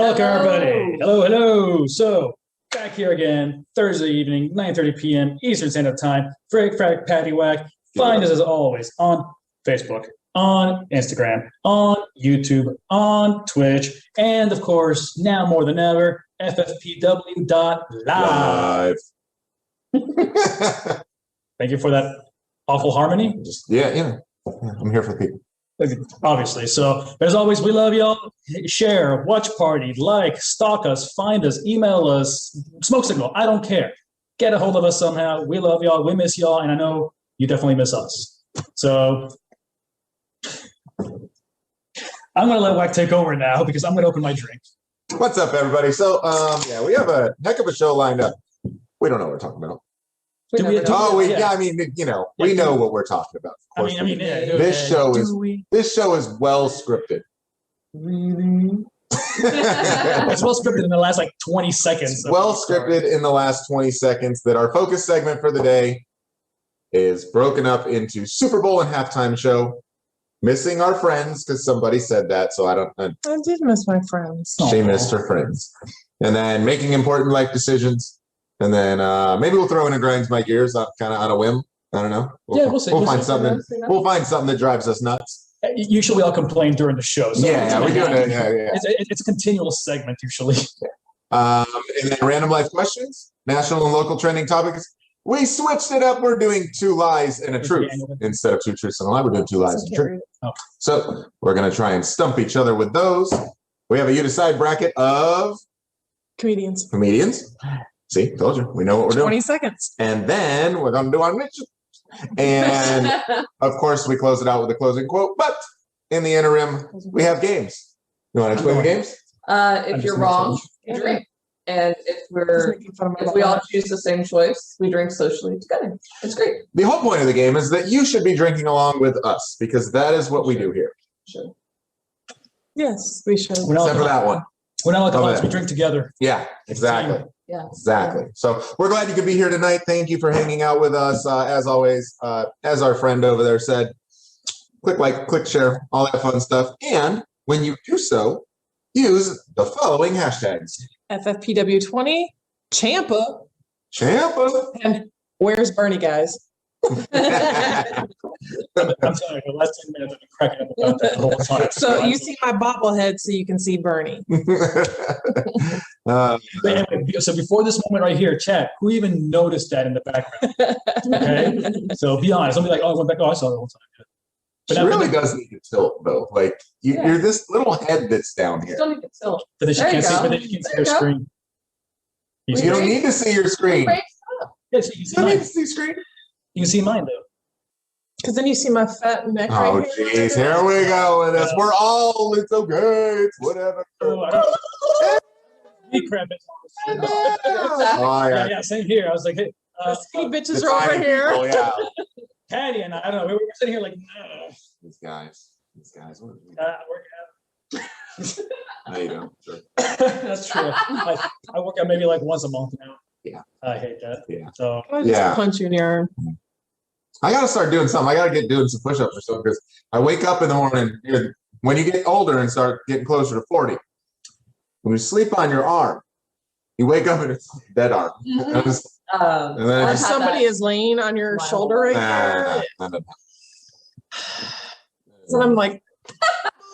Welcome, everybody. Hello. So, back here again, Thursday evening, 9:30 p.m. Eastern Standard Time. Frack Paddy Wack. Find us as always on Facebook, on Instagram, on YouTube, on Twitch, and of course, now more than ever, ffpw.live. Thank you for that awful harmony. Yeah, I'm here for people. Obviously. So, as always, we love y'all. Share, watch party, like, stalk us, find us, email us, smoke signal. I don't care. Get a hold of us somehow. We love y'all. We miss y'all. And I know you definitely miss us. So, I'm going to let Wack take over now because I'm going to open my drink. What's up, everybody? So, we have a heck of a show lined up. We don't know what we're talking about. We know what we're talking about. Of course, this show is well scripted. Really? It's well scripted in the last 20 seconds. Well scripted in the last 20 seconds. That our focus segment for the day is broken up into Super Bowl and halftime show. Missing our friends because somebody said that, so I did miss my friends. She missed her friends, and then making important life decisions. And then maybe we'll throw in a grinds my gears on a whim. I don't know. We'll see. We'll find something. We'll find something that drives us nuts. Usually, I'll complain during the show. So we're doing it. Yeah. It's a continual segment usually. And then random life questions, national and local trending topics. We switched it up. We're doing 2 lies and a truth instead of 2 truths and a lie. We're doing 2 lies and a truth. Oh. So we're gonna try and stump each other with those. We have a you decide bracket of comedians. See, told you. We know what we're doing. 20 seconds. And then we're going to do on Mitch. And, of course, we close it out with a closing quote. But in the interim, we have games. You want to explain the games? If you're wrong, you drink. And if we all choose the same choice, we drink socially together. It's great. The whole point of the game is that you should be drinking along with us because that is what we do here. Sure. Yes, we should. Except for that one. We're not alcoholics. We drink together. Yeah, exactly. Yeah, exactly. So we're glad you could be here tonight. Thank you for hanging out with us. As always, as our friend over there said, click like, click share, all that fun stuff. And when you do so, use the following hashtags: FFPW20, Champa, and where's Bernie, guys? I'm sorry, the last 10 minutes I've been cracking up about that the whole time. So you see my bobblehead, so you can see Bernie. But anyway, so before this moment right here, chat, who even noticed that in the background? Okay, so be honest. Don't be like, oh, I went back. Oh, I saw it the whole time. But it really does need to tilt, though. Like you're this little head that's down here. Still need to tilt. But then she can't see. But then you can't see your screen. You don't need to see your screen. Yes, you don't need to see screen. You can see mine though. Because then you see my fat neck right here. Oh, jeez. Here we go. And we're all, it's okay. It's whatever. Yeah, same here. I was like, hey. Skinny bitches are over here. People, yeah. Patty and I don't know. We were sitting here like, no. These guys. What Working out. No, you don't. Sure. That's true. I work out maybe once a month now. Yeah. I hate that. Yeah. So I just punch you in your arm. I gotta start doing something. I gotta get doing some push-ups or something because I wake up in the morning. When you get older and start getting closer to 40, when you sleep on your arm, you wake up and it's dead arm. Mm-hmm. And then somebody is laying on your shoulder right there. Nah. So I'm like,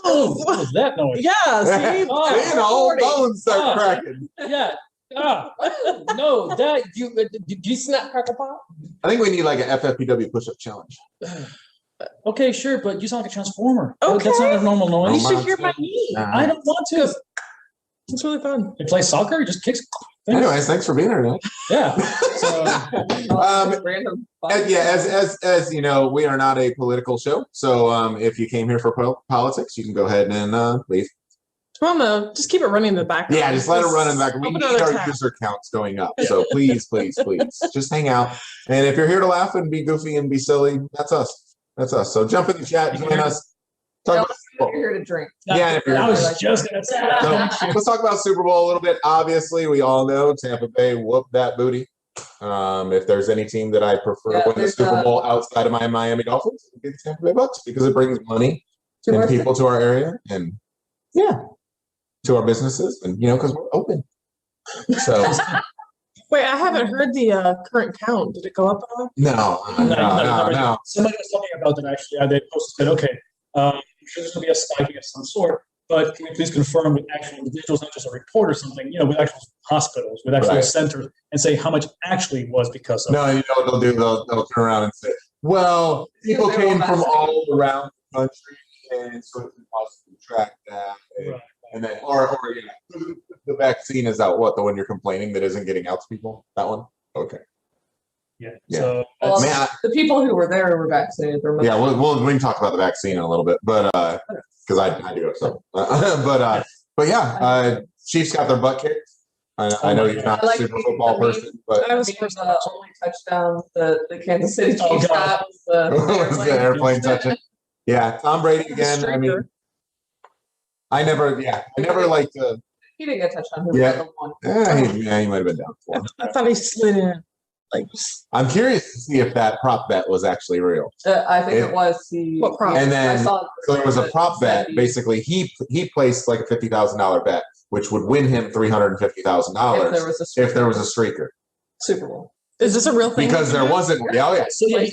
oh, what was that noise? Yeah, see? All bones start cracking. Yeah. No, that did you snap crackle pop? I think we need like an FFPW push-up challenge. Okay, sure, but you sound like a transformer. Okay. That's not a normal noise. You should hear my knee. I don't want to. It's really fun. You play soccer? You just kicks. Anyways, thanks for being here tonight. Yeah. So, as you know, we are not a political show. So if you came here for politics, you can go ahead and leave. Well, just keep it running in the background. Yeah, just let it run in the background. We need our user counts going up. So please, just hang out. And if you're here to laugh and be goofy and be silly, that's us. So jump in the chat, join us. Talk about Super Bowl. You're here to drink. Yeah, if you're I was just going to say that. So, let's talk about Super Bowl a little bit. Obviously, we all know Tampa Bay whooped that booty. If there's any team that I prefer win the Super Bowl outside of my Miami Dolphins, it'd be the Tampa Bay Bucs because it brings money and people to our area. And yeah. to our businesses, and because we're open. So Wait, I haven't heard the current count. Did it go up at all? no. Somebody was talking about that actually. They posted, okay, I'm sure there's going to be a spiking of some sort, but can we please confirm with actual individuals, not just a report or something, with actual hospitals, with actual Right. centers, and say how much actually was because of. No, they'll do. They'll turn around and say, "Well, people They're came all from vaccinated. all around the country, and so it's impossible to track that." Right. And then, or the vaccine is out. What, the one you're complaining that isn't getting out to people? That one? Okay. Yeah. Yeah. So Well, that's- the people who were there were vaccinated. They're Yeah, we can talk about the vaccine in a little bit, but because I do it, so but yeah, Chiefs got their butt kicked. I know you're not I a like super the- football the meme. person, but I was the first. only touchdown the Kansas City Oh, Chiefs God. got was the was the airplane touching? Yeah, Tom Brady again. I mean, I never liked to. He didn't get a touchdown. He Yeah. got the one. He might have been down for him. I thought he slid in. Like, I'm curious to see if that prop bet was actually real. I think It- it was. He, What prop? And then I saw it so there was a prop bet. He- Basically, he placed like a $50,000 bet, which would win him $350,000 if there was a streaker. Super Bowl. is this a real thing? Because there wasn't. Yeah, yeah. so yeah, he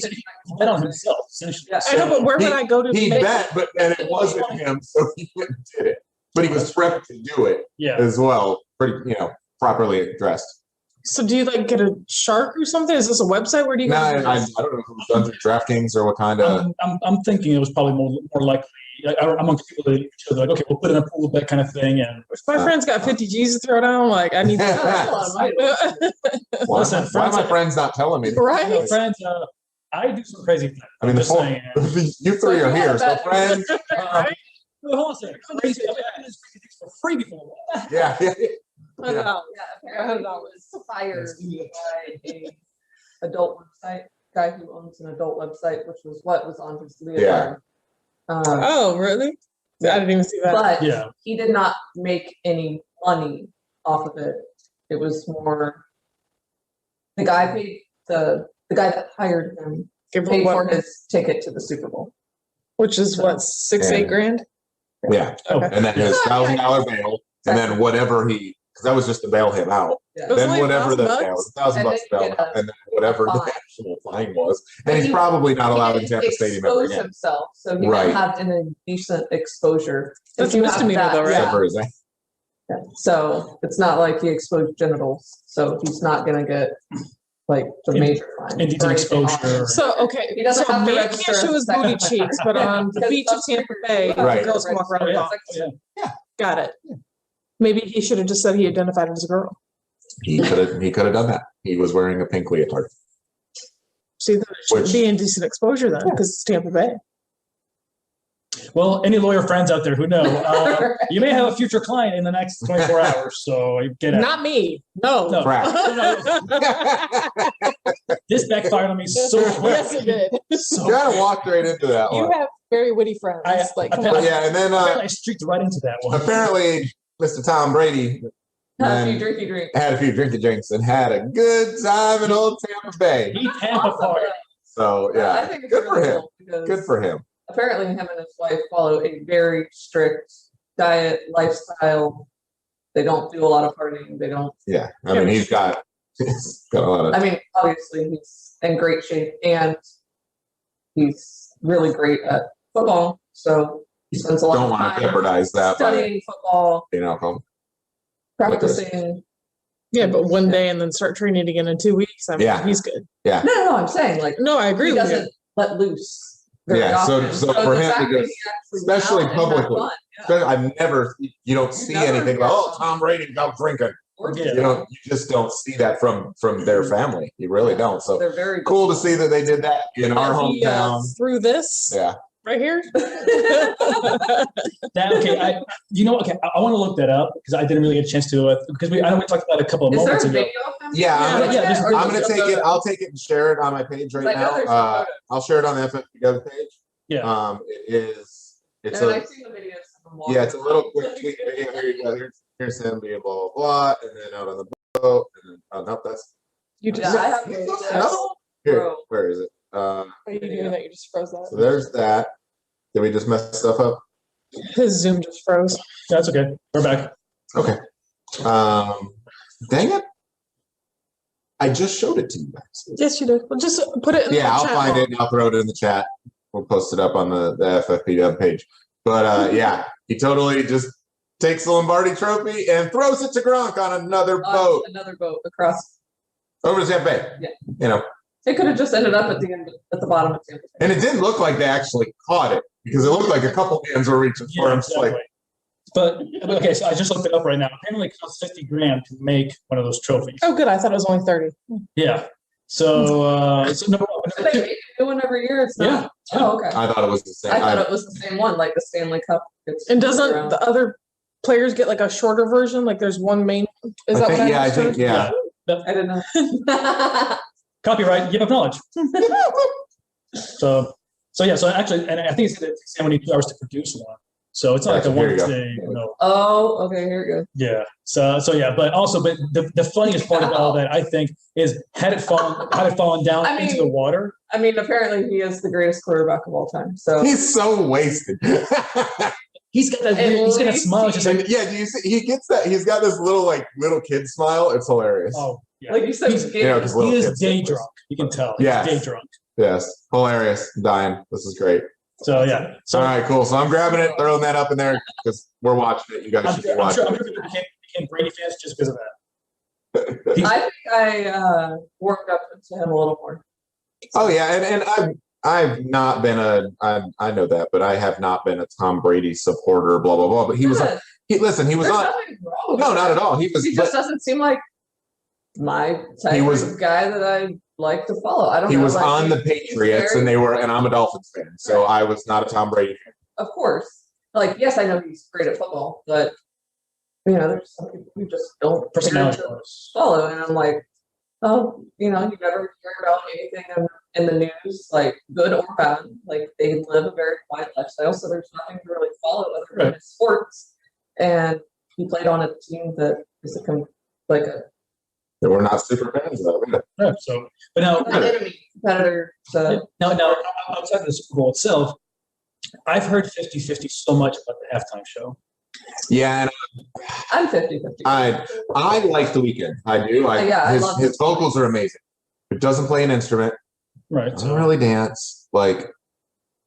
bet on himself essentially. Yeah. I know, but where would I go to He make bet, but then it wasn't him, so he went and did it. But he was prepped to do it Yeah. as well, pretty, properly dressed. So do you like get a shark or something? Is this a website? Where do you No, go? I don't know who's done through DraftKings or what kind of. I'm thinking it was probably more likely amongst people that like, okay, we'll put in a pool bet kind of thing, and If my friend's got 50 G's to throw down, like I need That's a lot of money. Why Listen, are my friends not telling me? right? friends, I do some crazy things. I mean, I'm just saying. you three are here, so friends. Hold on a second. Crazy. I did this crazy things for free before. Yeah, yeah. I know. Yeah, apparently he was fired by a adult website guy who owns an adult website, which was what was on his lead. Yeah. Oh, really? I didn't even see that. But Yeah. he did not make any money off of it. It was more the guy paid the guy that hired him Give him paid for what, his ticket to the Super Bowl. which is what, 6-8 grand? Yeah. Okay. And then his $1,000 bail, and then whatever because that was just to bail him out. Yeah. It was Then only whatever the $1,000? yeah, it was $1,000 And then bail you get out, and then whatever the fine. actual fine was, and he's probably not allowed in He Tampa didn't Stadium ever expose again. himself, so he Right. didn't have an indecent exposure. That's If a you have misdemeanor that, though, right? Except yeah. for his Yeah. So it's not like he exposed genitals, so he's not gonna get like the major fine. Indecent or anything exposure. on it. So, okay, He doesn't so have to man register can't show his as a booty sex cheeks, but on the Because beach of some Tampa streakers Bay, do Right. girls can walk around Oh, with yeah. box. Yeah. Got it. Maybe he should have just said he identified as a girl. He could have done that. He was wearing a pink leotard. See, that should Which- be indecent exposure then, because it's Tampa Bay. Well, any lawyer friends out there who know, you may have a future client in the next 24 hours. So get out. Not me. No. No. Frack. This backfired on me so quick. Yes, it did. You kind of walked right into that You one. have very witty friends. Like, come on. Yeah, and then Apparently I streaked right into that one. apparently Mr. Tom Brady Have you and drinky drink. had a few drinky drinks and had a good time in old Tampa Bay. He Tampa party. So I yeah, think it's good for really him. cool because Good for him. apparently him and his wife follow a very strict diet lifestyle. They don't do a lot of partying. They don't. Yeah, I mean he's got a lot of. I mean, obviously he's in great shape and he's really great at football. So he spends a lot Don't of want time to jeopardize that by studying football, practicing. Yeah, but one day and then start training again in 2 weeks. I mean, Yeah. he's good. No, I'm saying like No, I agree he with you. doesn't let loose. very Yeah, so- often. so for the him to fact that just- he actually went especially out and had publicly. fun, I've never, you don't see never anything hear like, oh, about- Tom Brady's out drinking. Yeah. You just don't see that from their family. You really don't. So they're very cool to see that they did that in our He, hometown. through this Yeah. right here. That okay? I want to look that up because I didn't really get a chance to because I know we talked about it a couple of Is there moments a ago. video of him? Yeah, I'm- yeah, Or I'm just gonna a take it. photo? I'll take it and share it on my page right I know there's a now. photo. I'll share it on the FFW page. Yeah. It is. It's And a. I've seen the videos of him Yeah, it's a little quick tweet video. Here you go. Here's him being blah blah blah, and then out on the boat, and then oh no, that's You just Yeah, I have Is those. that another one? Here. Bro. Where is it? are you doing that? You just froze So that. there's that. Did we just mess stuff up? His Zoom just froze. That's okay. We're back. Okay. Dang it. I just showed it to you guys. Yes, you did. Well, just put it in the I'll chat find box. it and I'll throw it in the chat. We'll post it up on the FFPW page. But yeah, he totally just takes the Lombardi trophy and throws it to Gronk on another boat. Another boat across. Over to Tampa Bay. Yeah. You know. It could have just ended up at the end, at the bottom of Tampa Bay. And it didn't look like they actually caught it because it looked like a couple hands were reaching for him. Exactly. Like, but okay, so I just looked it up right now. Apparently, it costs $50,000 to make one of those trophies. Oh, good. I thought it was only 30. Yeah. So, so number They two. make a new one every year. It's not. Yeah. Oh, okay. I thought it was the same. I thought it was the same one, like the Stanley Cup. And doesn't the other players get like a shorter version? Like there's one main. Is that what I I think, yeah. I didn't know. Copyright, give up knowledge. So yeah, so actually, and I think it's going to take 72 hours to produce one. So it's not like a Here you one go. day, you know. Oh, okay, here we go. Yeah. So yeah, but the funniest part about all that, I think, is had it fallen down I mean- into the water. I mean, apparently he is the greatest quarterback of all time. So He's so wasted. He's got that At he's got a least smile, just like, And yeah, do you see? He gets that. He's got this little kid smile. It's hilarious. oh yeah. like you said, He's- You know, 'cause little he is kids day get this. drunk. You can tell. Yes. He's day drunk. Yes, hilarious. I'm dying. This is great. So yeah. So All right, cool. So I'm grabbing it, throwing that up in there because we're watching it. You guys I'm should be sure watching people became Brady fans just because of that. I think I warmed up to him a little more. Oh yeah, and I've not been I know that, but I have not been a Tom Brady supporter. Blah blah blah. But he was Good. he was There's on. nothing wrong with No, not that. at all. He was. He just doesn't seem like my type He was- of guy that I like to follow. I don't He know. was like, on the he's Patriots, very- and I'm a Dolphins fan, so I was not a Tom Brady fan. Of course. Like, yes, I know he's great at football, but there's some people who just don't care Personality to wise. follow. And I'm like, oh, you never hear about anything in the news, like good or bad. Like they live a very quiet lifestyle, so there's nothing to really follow other than his sports. And he played on a team that is That we're not super fans of. Yeah, so, but now an enemy competitor. So now outside of the Super Bowl itself, I've heard 50-50 so much about the halftime show. Yeah, and I'm 50-50. I like The Weeknd. I do. I love his his vocals are amazing. He doesn't play an instrument. Right. Doesn't really dance. Like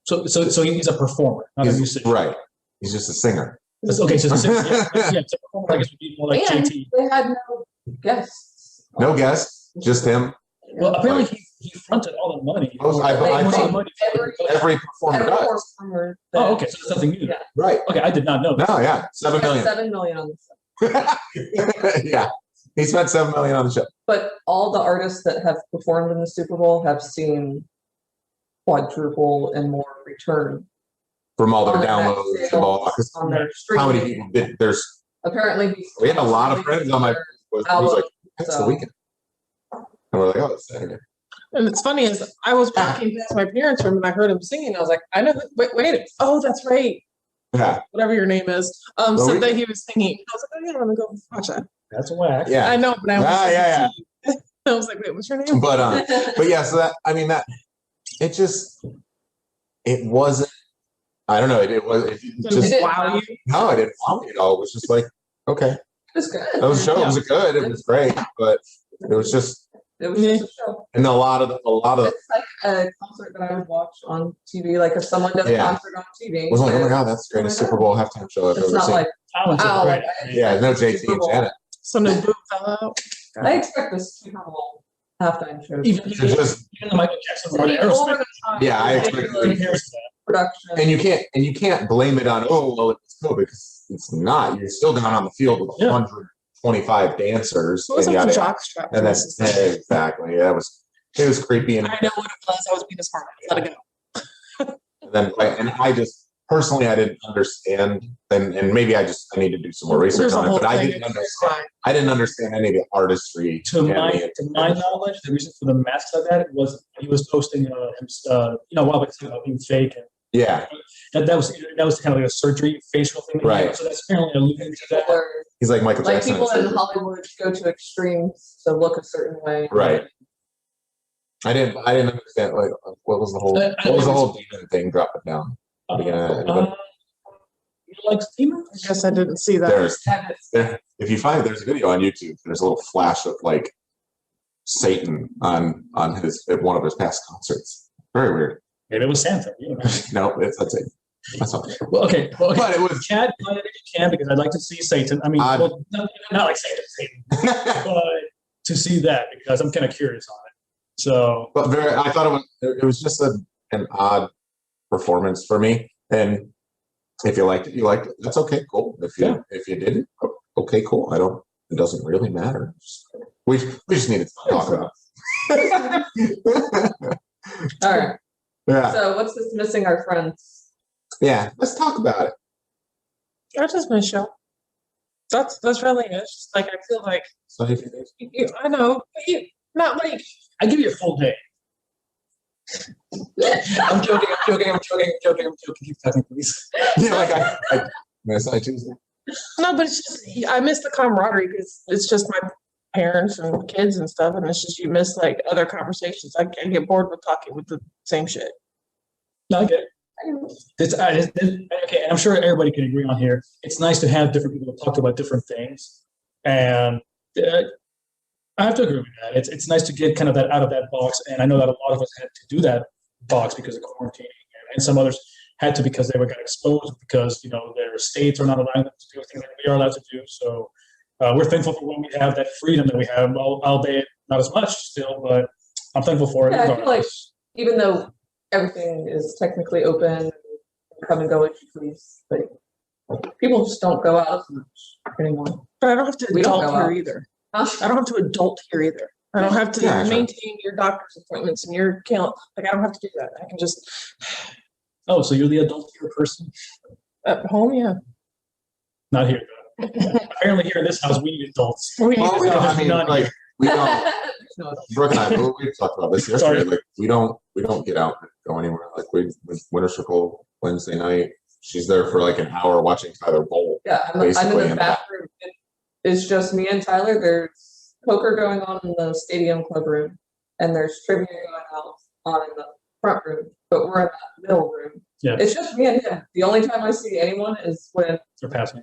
So he's a performer, not a musician. right. He's just a singer. Okay, so it's a performer, I guess would be more like and JT. they had no guests. No guests, just him. Well, apparently he fronted all the money. I thought every performer Every does. performer Oh, okay, so it's something new. Yeah. Right. Okay, I did not know that. No, yeah. 7 million. 7 million on this. Yeah. He spent 7 million on the show. But all the artists that have performed in the Super Bowl have seen quadruple and more return From all their on their net downloads and sales, all that. on their How many streaming. people did there's Apparently, we had a lot of friends on my was like, it's So- The Weeknd. And we're like, oh, it's Saturday. And it's funny is I was walking past my parents' room and I heard him singing. I was like, I know. Wait. Oh, that's right. Yeah. Whatever your name is. Well, So we- that he was singing. I was like, oh yeah, let me go watch that. That's a whack. Yeah. I know, but I was Yeah. I was like, wait, what's your name? But yeah, so that it wasn't. I don't know. It just Did it wow you? no, I didn't wow me at all. It was just like, okay, It's good. that was a show. It was good. It was great, but it was just It was just a show. and a lot of It's like a concert that I would watch on TV. Like if someone does a Yeah. concert on TV, was like, oh my god, that's the greatest Super Bowl halftime show I've it's ever not seen. like Talent's wow. great. Yeah, no JT Super and Bowl. Janet. So no boot fell out. I expect this Super Bowl halftime show. Even It's just the Michael Jackson to or be the over Aerosmith. the top, Yeah, I expect ridiculous compares to that. production. and you can't blame it on well it was COVID because it's not. You're still down on the field with Yeah. 125 dancers What was and up with yada, jock strap? and that's exactly it was creepy and I know what it was. I was being a smart. Let it go. then and I just personally I didn't understand and maybe I need to do some more research There's a on it, whole but I thing. didn't understand. I didn't understand any of the artistry. To and my knowledge, the reason for the masks like that was he was posting him, a while back about being fake, yeah, and that was kind of like a surgery facial thing. Right. So that's apparently alluding to that. Or, he's like Michael like Jackson. people in Hollywood go to extremes to look a certain way. Right. I didn't understand like what was the whole demon thing? Drop it down. You like steamer? I guess I didn't see that. If you find there's a video on YouTube, there's a little flash of like Satan on at one of his past concerts. Very weird. Maybe it was Santa. You know. No, that's it. That's okay. Well, okay. But it was Chad. If you can, because I'd like to see Satan. I mean, well, not like Satan, but to see that because I'm kind of curious on it. So, but I thought it was just an odd performance for me. And if you liked it, you liked it. That's okay, cool. If you didn't, okay, cool. It doesn't really matter. We just need to talk about it. All right. Yeah. So what's this missing our friends? Yeah. Let's talk about it. I just miss you. That's really it. It's just like I feel like So I know, but not like I give you a full day. I'm joking. Keep talking, please. yeah, like I miss I Tuesday. no, but it's just I miss the camaraderie because it's just my parents and kids and stuff, and it's just you miss like other conversations. I get bored with talking with the same shit. No, I get it. Okay, I'm sure everybody can agree on here. It's nice to have different people to talk about different things, and I have to agree with that. It's nice to get kind of that out of that box, and I know that a lot of us had to do that box because of quarantining, and some others had to because they got exposed because their states are not allowing them to do things like we are allowed to do. So we're thankful for when we have that freedom that we have, albeit not as much still, but I'm thankful for it. Yeah, I feel like even though everything is technically open, come and go as you please, like people just don't go out as much anymore. But I don't have to We don't adult go here out. either. Huh? I don't have to adult here either. I don't have to Yeah, sure. maintain your doctor's appointments and your count. Like I don't have to do that. I can just Oh, so you're the adult here person? at home, yeah. Not here. Apparently, here in this house, we need adults. We Well, we don't, I mean, Not like we don't. No, Brooke and I, we talked about this yesterday. Sorry. Like we don't get out and go anywhere. Like we Winter Circle Wednesday night. She's there for like an hour watching Tyler bowl. yeah, I'm Basically, in the in bathroom. It's just me and Tyler. There's poker going on in the stadium club room, and there's trivia going on in the front room. But we're in that middle room. Yeah. It's just me and him. The only time I see anyone is when They're past me.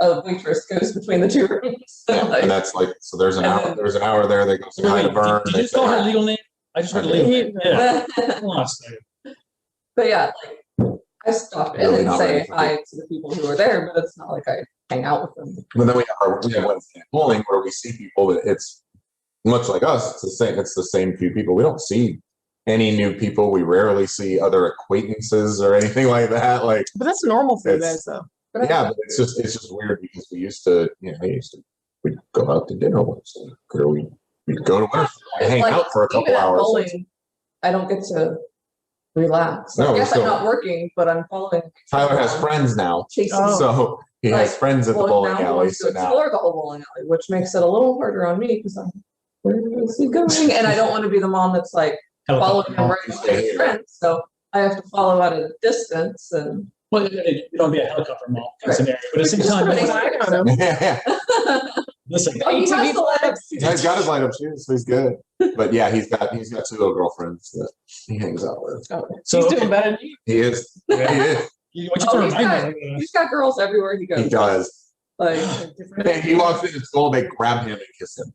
a waitress goes between the two rooms. Like, And that's like so. There's an And hour. then- There's an hour there. They go say hi to Vern. Did They you call say her hi. legal name? I just heard a legal name. Yeah. Hold on a second. But yeah, like I stop in Really and not say ready for hi to the people who are there, but it's not like I hang out with them. But then we have Wednesday night bowling where we see people that it's much like us. It's the same. It's the same few people. We don't see any new people. We rarely see other acquaintances or anything like that. Like But that's normal for you It's- guys though. But I- yeah, but it's just weird because we used to we'd go out to dinner once a week, or we'd go to Winter and hang like, out for a couple even at hours. bowling, I don't get to relax. No, I we guess still- I'm not working, but I'm following. Tyler has friends now, Chasing. Oh. so he has Like, friends at the well, bowling now he alley. wants So to now explore the whole bowling alley, which makes it a little harder on me because I'm where is he going? And I don't want to be the mom that's like following him right behind his friends. So I have to follow at a distance and Well, you don't be a helicopter mom kind of scenario, but at the same time, Right. I got him. yeah, listen. Oh, he has ATV the legs. he's got his light up shoes, so he's good. But yeah, he's got 2 little girlfriends that he hangs out with. Oh, So he's doing better than you. He is. He is. What you Oh, to he's remind me? He's got girls everywhere he goes. He does. Like And he walks into school, they grab him and kiss him.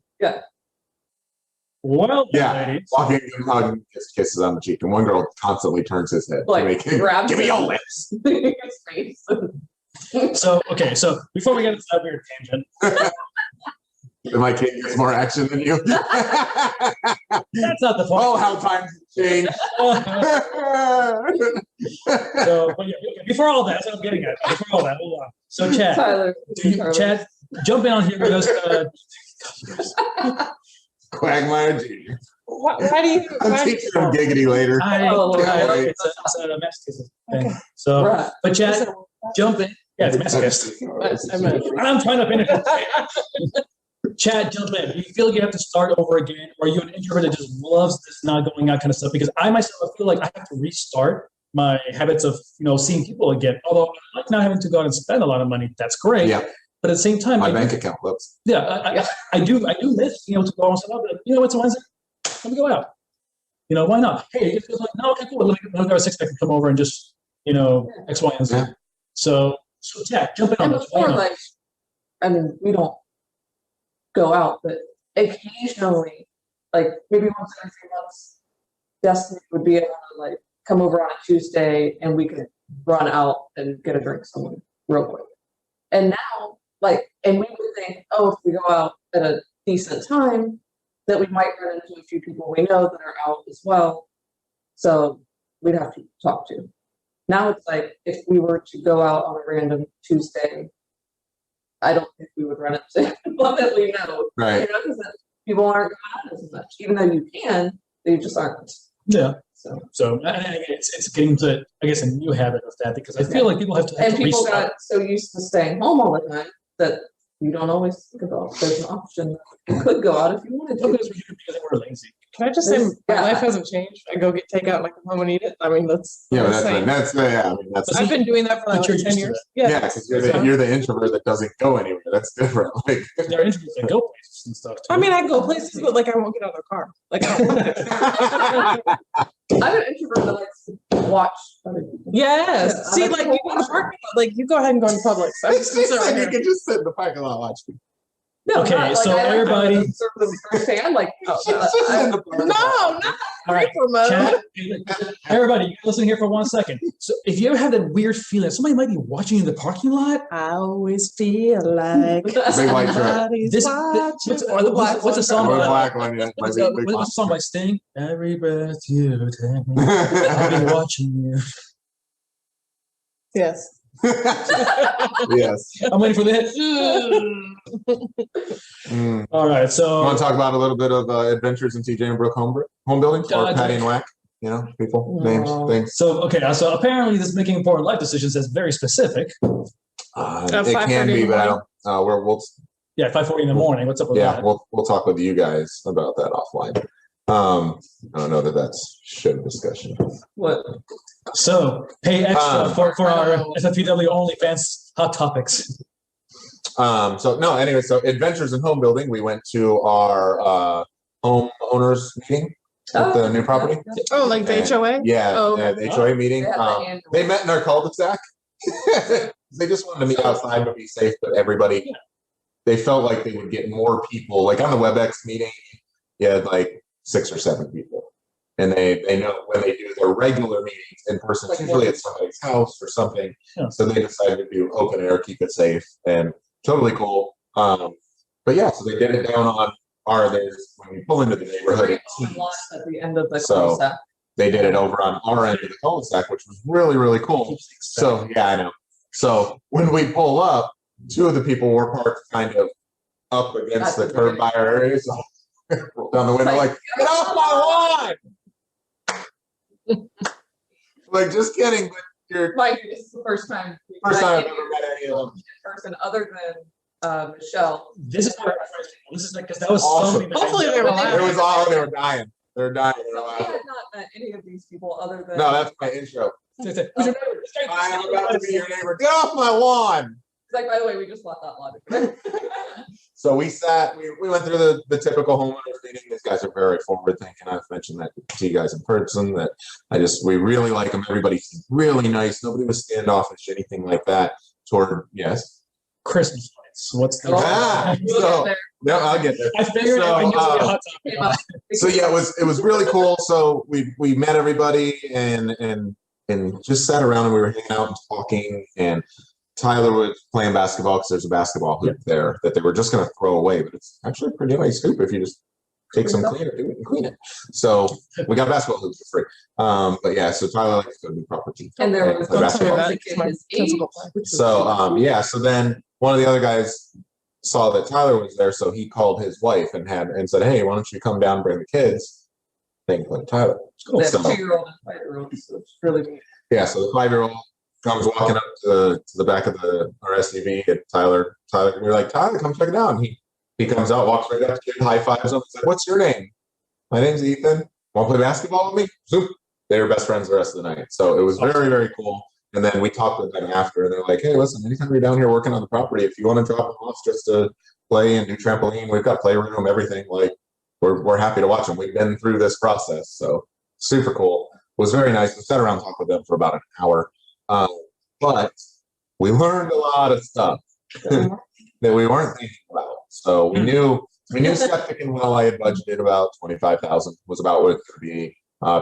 Well, Yeah. ladies. Walking in, hug, and kisses on the cheek, and one girl constantly turns his head. to Like, make him, grabs give me him. your lips. his face. So okay, before we get into that weird tangent, My kid gets more action than you. that's not the Oh, point. how times change. So, but yeah, before all that, that's what I'm getting at. Before all that, hold on. So, Chad, Tyler. Chad, jump in on here with us. Quagmire Jr. Why do you? I'll Why do teach him you giggity later. It's a masochism thing. So, Right. but Chad, jump in. Yeah, it's masochist. And I'm trying to finish it. Chad, jump in. Do you feel like you have to start over again? Or are you an introvert that just loves this not going out kind of stuff? Because I myself, I feel like I have to restart my habits of, seeing people again. Although I like not having to go out and spend a lot of money. That's great. Yeah, But at the same time, my bank account looks. I do miss, to go on stuff. But it's Wednesday. Let me go out. Why not? Hey, it feels like, no, okay, cool. Let me grab a 6-pack and come over and just, X, Y, and Z. Yeah. So So, yeah, jump in on And this. Why before, not? like, I mean, we don't go out, but occasionally, like maybe once every 3 months, Destiny would be able to like come over on a Tuesday and we could run out and get a drink somewhere real quick. And now, like, and we would think, oh, if we go out at a decent time, that we might run into a few people we know that are out as well. So we'd have to talk to. Now it's like if we were to go out on a random Tuesday, I don't think we would run into people that we know. Right. You know, because people aren't going out as much. Even though you can, they just aren't. Yeah. So It's getting to, I guess, a new habit of that because I feel like people have to and people restart. got so used to staying home all the time that you don't always think about there's an option. You could go out if you wanted to. Because we're lazy. Can I just say my Yeah. life hasn't changed? I go get takeout and I come home and eat it. I mean, that's Yeah, the that's same. yeah. I mean, that's I've been doing that for But like you're 10 used to years. it. Yeah. yeah, because you're the introvert that doesn't go anywhere. That's different. Like, There are introverts that go places and stuff. Too. I mean, I can go places, but like I won't get out of their car. Like, I don't want to. I'm an introvert that likes to watch other people. Yes. Yeah, I See, like like to you go in the watch parking lot, like you go ahead and go in Publix. I'm just gonna sit right you here. can just sit in the parking lot watching. No, Okay, not, like, so I like everybody- to serve them firsthand, like No, not All right. reefer mode. Everybody, you listen here for 1 second. So if you ever have that weird feeling, somebody might be watching you in the parking lot. I always feel like Big white truck. somebody's This, watching. what's the song? Or the by- black one, yeah. What's the song by Sting? Every breath you take, I'll be watching you. Yes. Yes. I'm waiting for the hit. Mm. All right, Want so to talk about a little bit of adventures in TJ and Brooke home building for God, Paddy and Wack? You know, people, names, things. so apparently this making important life decisions is very specific. It 5:30 can in be, the but I morning. don't. We'll 5:40 in the morning. What's up with yeah, that? we'll talk with you guys about that offline. I don't know that that's show discussion. what So pay extra for our I don't know. FFPW OnlyFans hot topics. So no, anyway, so adventures in home building. We went to our homeowners meeting at the new property. Oh, like the HOA? Yeah, Oh, the HOA meeting. Yeah, the annual. They met in our cul-de-sac. They just wanted to meet outside but be safe, but everybody, they felt like they would get more people. Like on the WebEx meeting, you had like 6 or 7 people. And they know when they do their regular meetings in person, Like usually more. at somebody's house or something. Yeah. So they decided to do open air, keep it safe, and totally cool. But yeah, so they did it down on there's when you pull into the neighborhood, it teams. at the end of the So- cul-de-sac. They did it over on our end of the cul-de-sac, which was really, really cool. So yeah, I know. So when we pull up, 2 of the people were parked kind of up against the curb by our area. So roll down the window like, get off my lawn! Like, just kidding, but you're Mind you, this is the first time. first time I've ever met any of them. In person other than Michelle. This is where this is like because that was Awesome. something. Hopefully they were It laughing. was all they were dying. They were dying. They were So we laughing. had not met any of these people other than. No, that's my intro. Who's your neighbor? I am about to be your neighbor. Get off my lawn! It's like, by the way, we just left that logic. So we went through the typical homeowners meeting. These guys are very forward thinking. I've mentioned that to you guys in person that we really like them. Everybody seemed really nice. Nobody was standoffish, anything like that toward, yes. Christmas lights. What's the? Ah, We'll so, get no, I'll get there. I figured So, I knew it was a hot there. topic. So yeah, it was really cool. So we met everybody and just sat around and we were hanging out and talking, and Tyler was playing basketball because there's a basketball hoop there that they were just going to throw away, but it's actually a pretty nice hoop if you just take some cleaner, do it and clean it. So we got basketball hoops for free. But yeah, so Tyler likes to go to new property. And there was play Don't tell me basketball. that. a kid My his kids age, will play. which was So yeah, so then one of the other guys saw that Tyler was there, so he called his wife and said, "Hey, why don't you come down and bring the kids? They can play with Tyler." they have So- a 2-year-old and 5-year-old, so it's really neat. Yeah, so the 5-year-old comes walking up to the back of our SUV, and Tyler, we're like, "Tyler, come check it out." And he comes out, walks right up to the kid, high fives him, said, "What's your name?" "My name's Ethan. Want to play basketball with me?" Zoop. They were best friends the rest of the night. So it was very, very cool. And then we talked with them after, and they're like, "Hey, listen, anytime you're down here working on the property, if you want to drop them off just to play and do trampoline, we've got playroom, everything. Like, we're happy to watch them. We've been through this process, so super cool. It was very nice. We sat around and talked with them for about an hour. But we learned a lot of stuff that we weren't thinking about. So we knew septic and well. I had budgeted about 25,000 was about what it could be.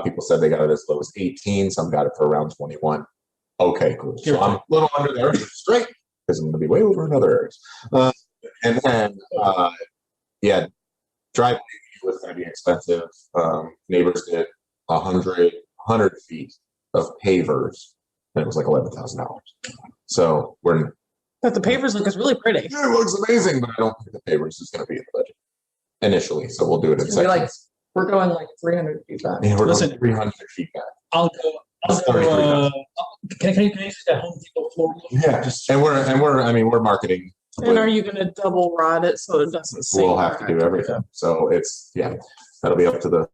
People said they got it as low as 18. Some got it for around 21. Okay, cool. So I'm a little under there, straight, because I'm going to be way over in other areas. And then, driveway was going to be expensive. Neighbors did 100 feet of pavers, and it was like $11,000. So But the pavers look is really pretty. yeah, it looks amazing, but I don't think the pavers is going to be in the budget initially. So we'll do it in It's gonna be sections. we're going like 300 feet back. Yeah, we're Listen, going 300 feet back. I'll go. Can you use that Home Depot floor? Yeah, and we're marketing. And are you going to double rod it so it doesn't sink? We'll have to do everything. So that'll be up to the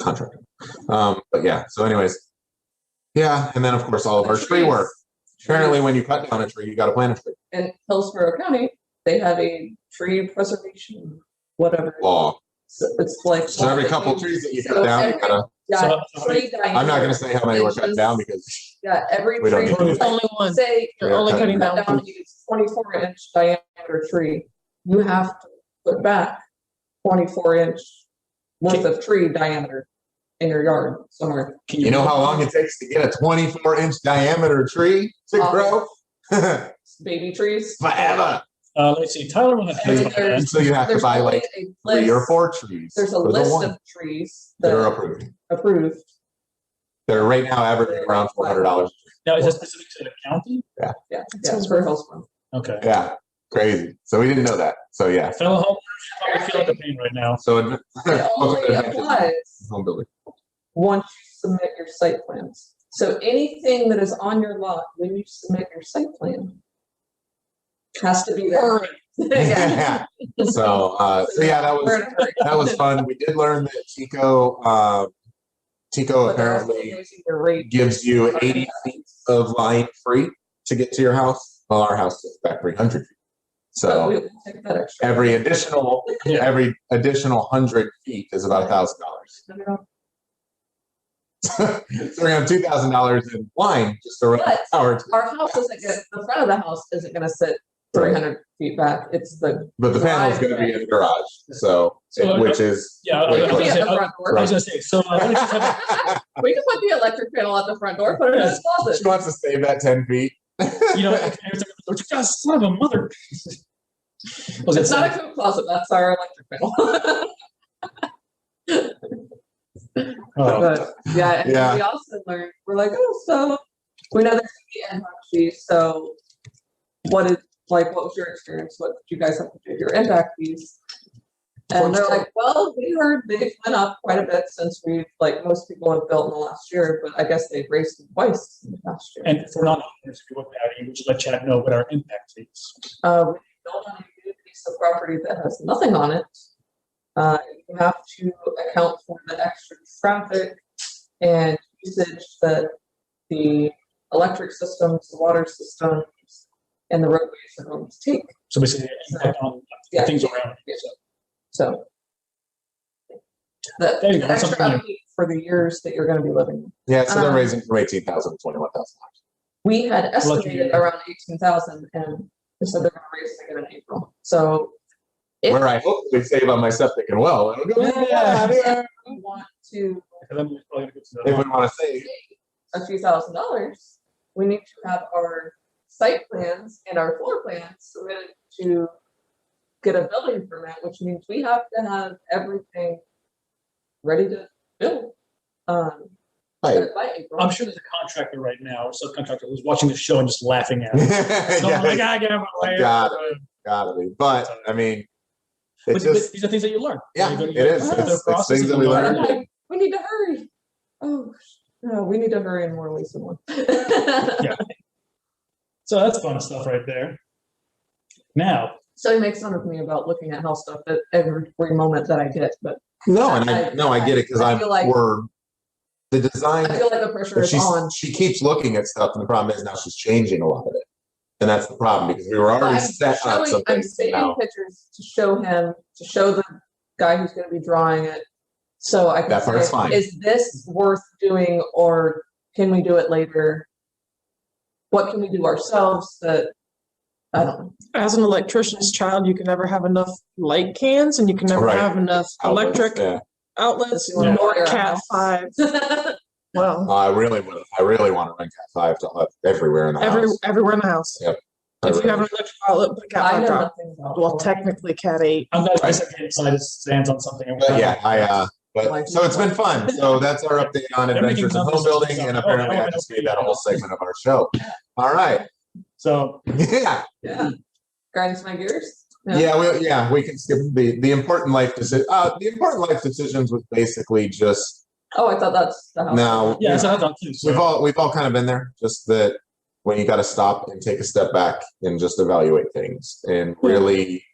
contractor. But yeah, so anyways, yeah, and then of course all of our tree work. Apparently, when you cut down a tree, you got to plant a tree. In Hillsborough County, they have a tree preservation whatever Law. So it's like So every couple trees that you cut down, you gotta. tree I'm not gonna say how many were cut down because every we don't tree. need to. Only one. Say You're Yeah, only cut cutting cut down. down a 24-inch diameter tree, you have to put back 24-inch worth of tree diameter in your yard somewhere. You know how long it takes to get a 24-inch diameter tree to grow? Baby trees. Forever. Let's see. Tyler wanted And to there's- So you have to There's buy only like a 3 or list- 4 trees. There's a for the list one of trees that are that approved. approved. They're right now averaging around $400. now, is that specific to the county? Yeah, it's for Hillsborough. Okay. Yeah, crazy. So we didn't know that. So yeah. Fellow homeowners should probably feel the pain right now. So It only applies home building. once you submit your site plans. So anything that is on your lot when you submit your site plan has to be there. Yeah. So yeah, that was fun. We did learn that Tico apparently gives you 80 feet of line free to get to your house. Well, our house is back 300 feet. So we'll take that extra. every additional 100 feet is about $1,000. So we're gonna have $2,000 in line just around But our. our house isn't gonna, the front of the house isn't gonna sit 300 feet back. It's the But the panel's going to be in the garage, which is Yeah, I was It'll gonna be say, at the front door. I was gonna say, so why don't you just have We can put the electric panel at the front door, put it in the closet. she wants to save that 10 feet. God, son of a mother. Was It's not a coat closet, that's our electric panel. But yeah, and Yeah. we also learned, we're like, so we know there's gonna be impact fees, so what was your experience? What did you guys have to do with your impact fees? And they're like, well, we heard they've went up quite a bit since most people have built in the last year, but I guess they've raised them twice in the past year. And for non-owners, if you look at it, would you let Chad know what our impact fees? We don't want to do a piece of property that has nothing on it. You have to account for the extra traffic and usage that the electric systems, the water systems, and the roadways are going to take. So basically, impact on Yeah. things around. Yeah. So the There you go, that's extra something upkeep for the years that you're going to be living. Yeah, so they're raising from $18,000 to $21,000. We had Lucky estimated you. around 18,000, and they said they're going to raise it again in April. So if Where I hope they save on my septic and well. It'll go, if we want to Then we're probably gonna go to If the- we want to save. a few $1,000s, we need to have our site plans and our floor plans submitted to get a building permit, which means we have to have everything ready to build. Right. By April. I'm sure there's a contractor right now, or subcontractor who's watching the show and just laughing at it. So I'm like, Yeah, I get my way. gotta be. But I mean, But it's just these are things that you learn. Yeah, You're gonna it go is. through the It's process things and that we you learn. And I'm like, we need to hurry. Oh, no, we need to hurry and more Lisa one. Yeah. So that's fun stuff right there. Now, So he makes fun of me about looking at health stuff at every moment that I get, but no, and I get it because I feel like- we're the design. I feel like the pressure But is on. she keeps looking at stuff, and the problem is now she's changing a lot of it, and that's the problem because we were already set up some I'm things. saving Now, pictures to show him, to show the guy who's going to be drawing it, so I can That part's say, fine. is this worth doing, or can we do it later? what can we do ourselves that, I don't know. As an electrician's child, you can never have enough light cans, and you can never Right. have enough electric Yeah. outlets, Yeah. nor Yeah. Cat 5. Well, I really want to run Cat 5 to everywhere in the house. everywhere in the house. Yep. If you have an electric outlet, put a Cat I 5 know drop. nothing about Well, it. technically Cat 8. I'm glad this side stands on something. But yeah, so it's been fun. So that's our update on adventures in home building, and apparently I just made that a whole segment of our show. All right. So Yeah. Yeah. Grinds my gears. We can skip the important life decision. The important life decisions was basically just Oh, I thought that's the house. now. yeah, so that's on too. So We've all kind of been there. Just that when you got to stop and take a step back and just evaluate things and really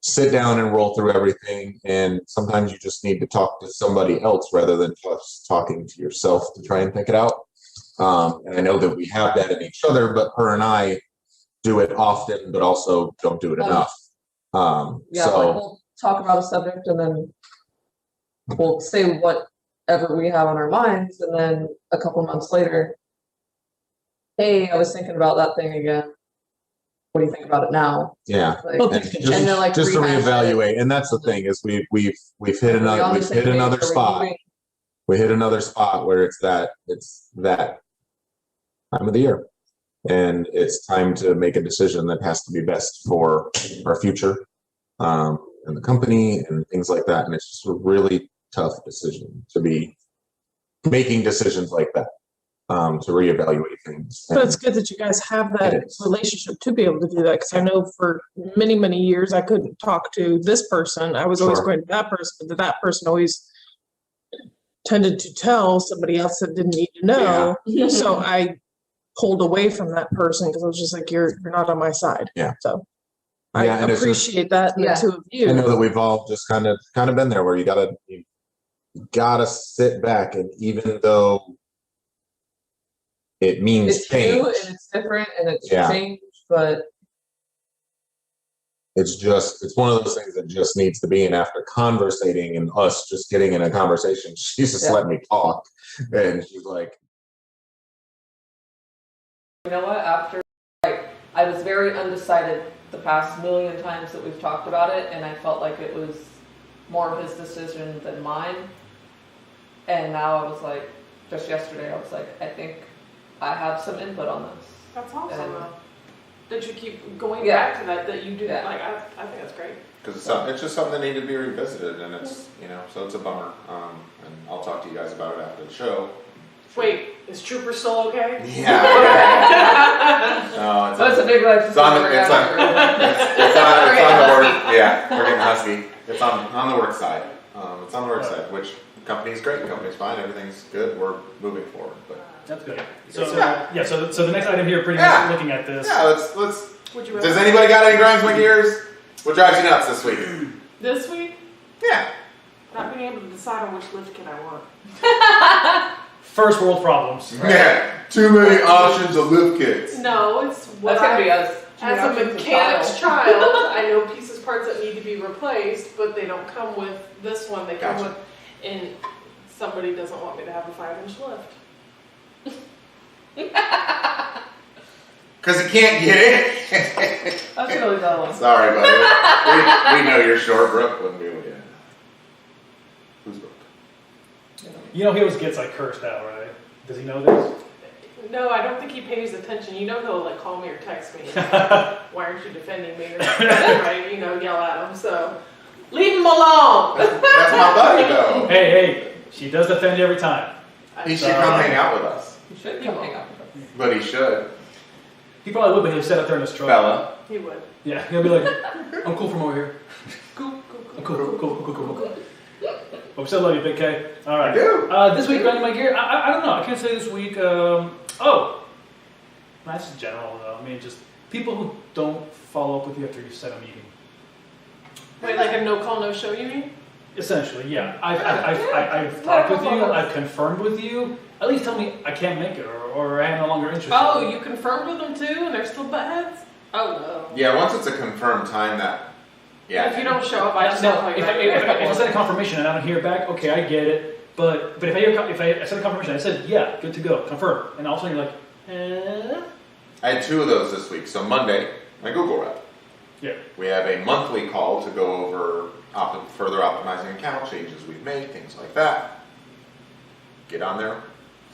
sit down and roll through everything. And sometimes you just need to talk to somebody else rather than just talking to yourself to try and think it out. And I know that we have that in each other, but her and I do it often, but also don't do it enough. Yeah, like we'll talk about a subject and then we'll say whatever we have on our minds, and then a couple months later, hey, I was thinking about that thing again. What do you think about it now? Yeah. Like, Well, And things can just, change. then, like, just to rehash it. reevaluate, and that's the thing is we've hit are we on another the same page? Are we spot. moving? We hit another spot where it's that time of the year, and it's time to make a decision that has to be best for our future, and the company and things like that. And it's just a really tough decision to be making decisions like that, to reevaluate things. But it's good that you guys have that It is. relationship to be able to do that, because I know for many, many years I couldn't talk to this person. I was always Sure. going to that person, but that person always tended to tell somebody else that didn't need to know. So I pulled away from that person because I was just like, you're not on my side. Yeah. So I Yeah, and it's just- appreciate that in Yeah. the two of I know you. that we've all just kind of been there where you gotta sit back, and even though it means It's change, new and it's different and it's Yeah. changed, but it's one of those things that just needs to be. And after conversating and us just getting in a conversation, she's just Yeah. let me talk, and she's like, you know what, after, like, I was very undecided the past million times that we've talked about it, and I felt like it was more of his decision than mine. And now I was like, just yesterday, I was like, I think I have some input on this. That's awesome, And- though. That you keep going Yeah. back to that you do, Yeah. like, I think that's great. Because it's just something that needed to be revisited, and it's, so it's a bummer. And I'll talk to you guys about it after the show. Wait, is Trooper still okay? Yeah. No, Oh, it's a big life. it's on the, it's on the work. Yeah, we're getting husky. It's on the work side. It's on the work side, which company's great, company's fine, everything's good. We're moving forward, but that's good. So Yeah. so the next item here, pretty Yeah. much looking at this. yeah, let's. Would you Does rather anybody got any grinds my gears? What drives you nuts this week? this week Yeah. not being able to decide on which lift kit I want? First world problems. Yeah. Too many options of lift kits. No, it's what That's gonna be I, us. as a mechanic's child, I know pieces, parts that need to be replaced, but they don't come with this one. They come Gotcha. with, and somebody doesn't want me to have a 5-inch lift. Because you can't get it. That's really dumb. Sorry, buddy. We know you're short. Brooke wouldn't be able to. Who's Brooke? You know he always gets like cursed out, right? Does he know this? No, I don't think he pays attention. You know he'll like call me or text me. Why aren't you defending me? Or right? Yell at him. So leave him alone. That's my buddy, though. Hey, she does defend you every time. He should come hang out with us. You should come hang out with us. But he should. He probably would, but he'll sit up there in his truck. Bella. He would. Yeah, he'll be like, I'm cool from over here. Cool. I'm cool. Well, we still love you, Big K. All right. I do. This week, grinding my gear. I don't know. I can't say this week. That's general though. I mean, just people who don't follow up with you after you set a meeting. Wait, like a no call, no show, you mean? Essentially, yeah. I've talked with you. I've confirmed with you. At least tell me I can't make it, or I am no longer interested. Oh, you confirmed with them too, and they're still buttheads? Oh no. Yeah, once it's a confirmed time that. Yeah. If you don't show up, I just No, don't play if I send a confirmation and I don't hear back, okay, I get it. But if I send a confirmation, I said, yeah, good to go, confirm, and all of a sudden you're like, I had 2 of those this week. So Monday, my Google rep. Yeah. We have a monthly call to go over further optimizing account changes we've made, things like that. Get on there.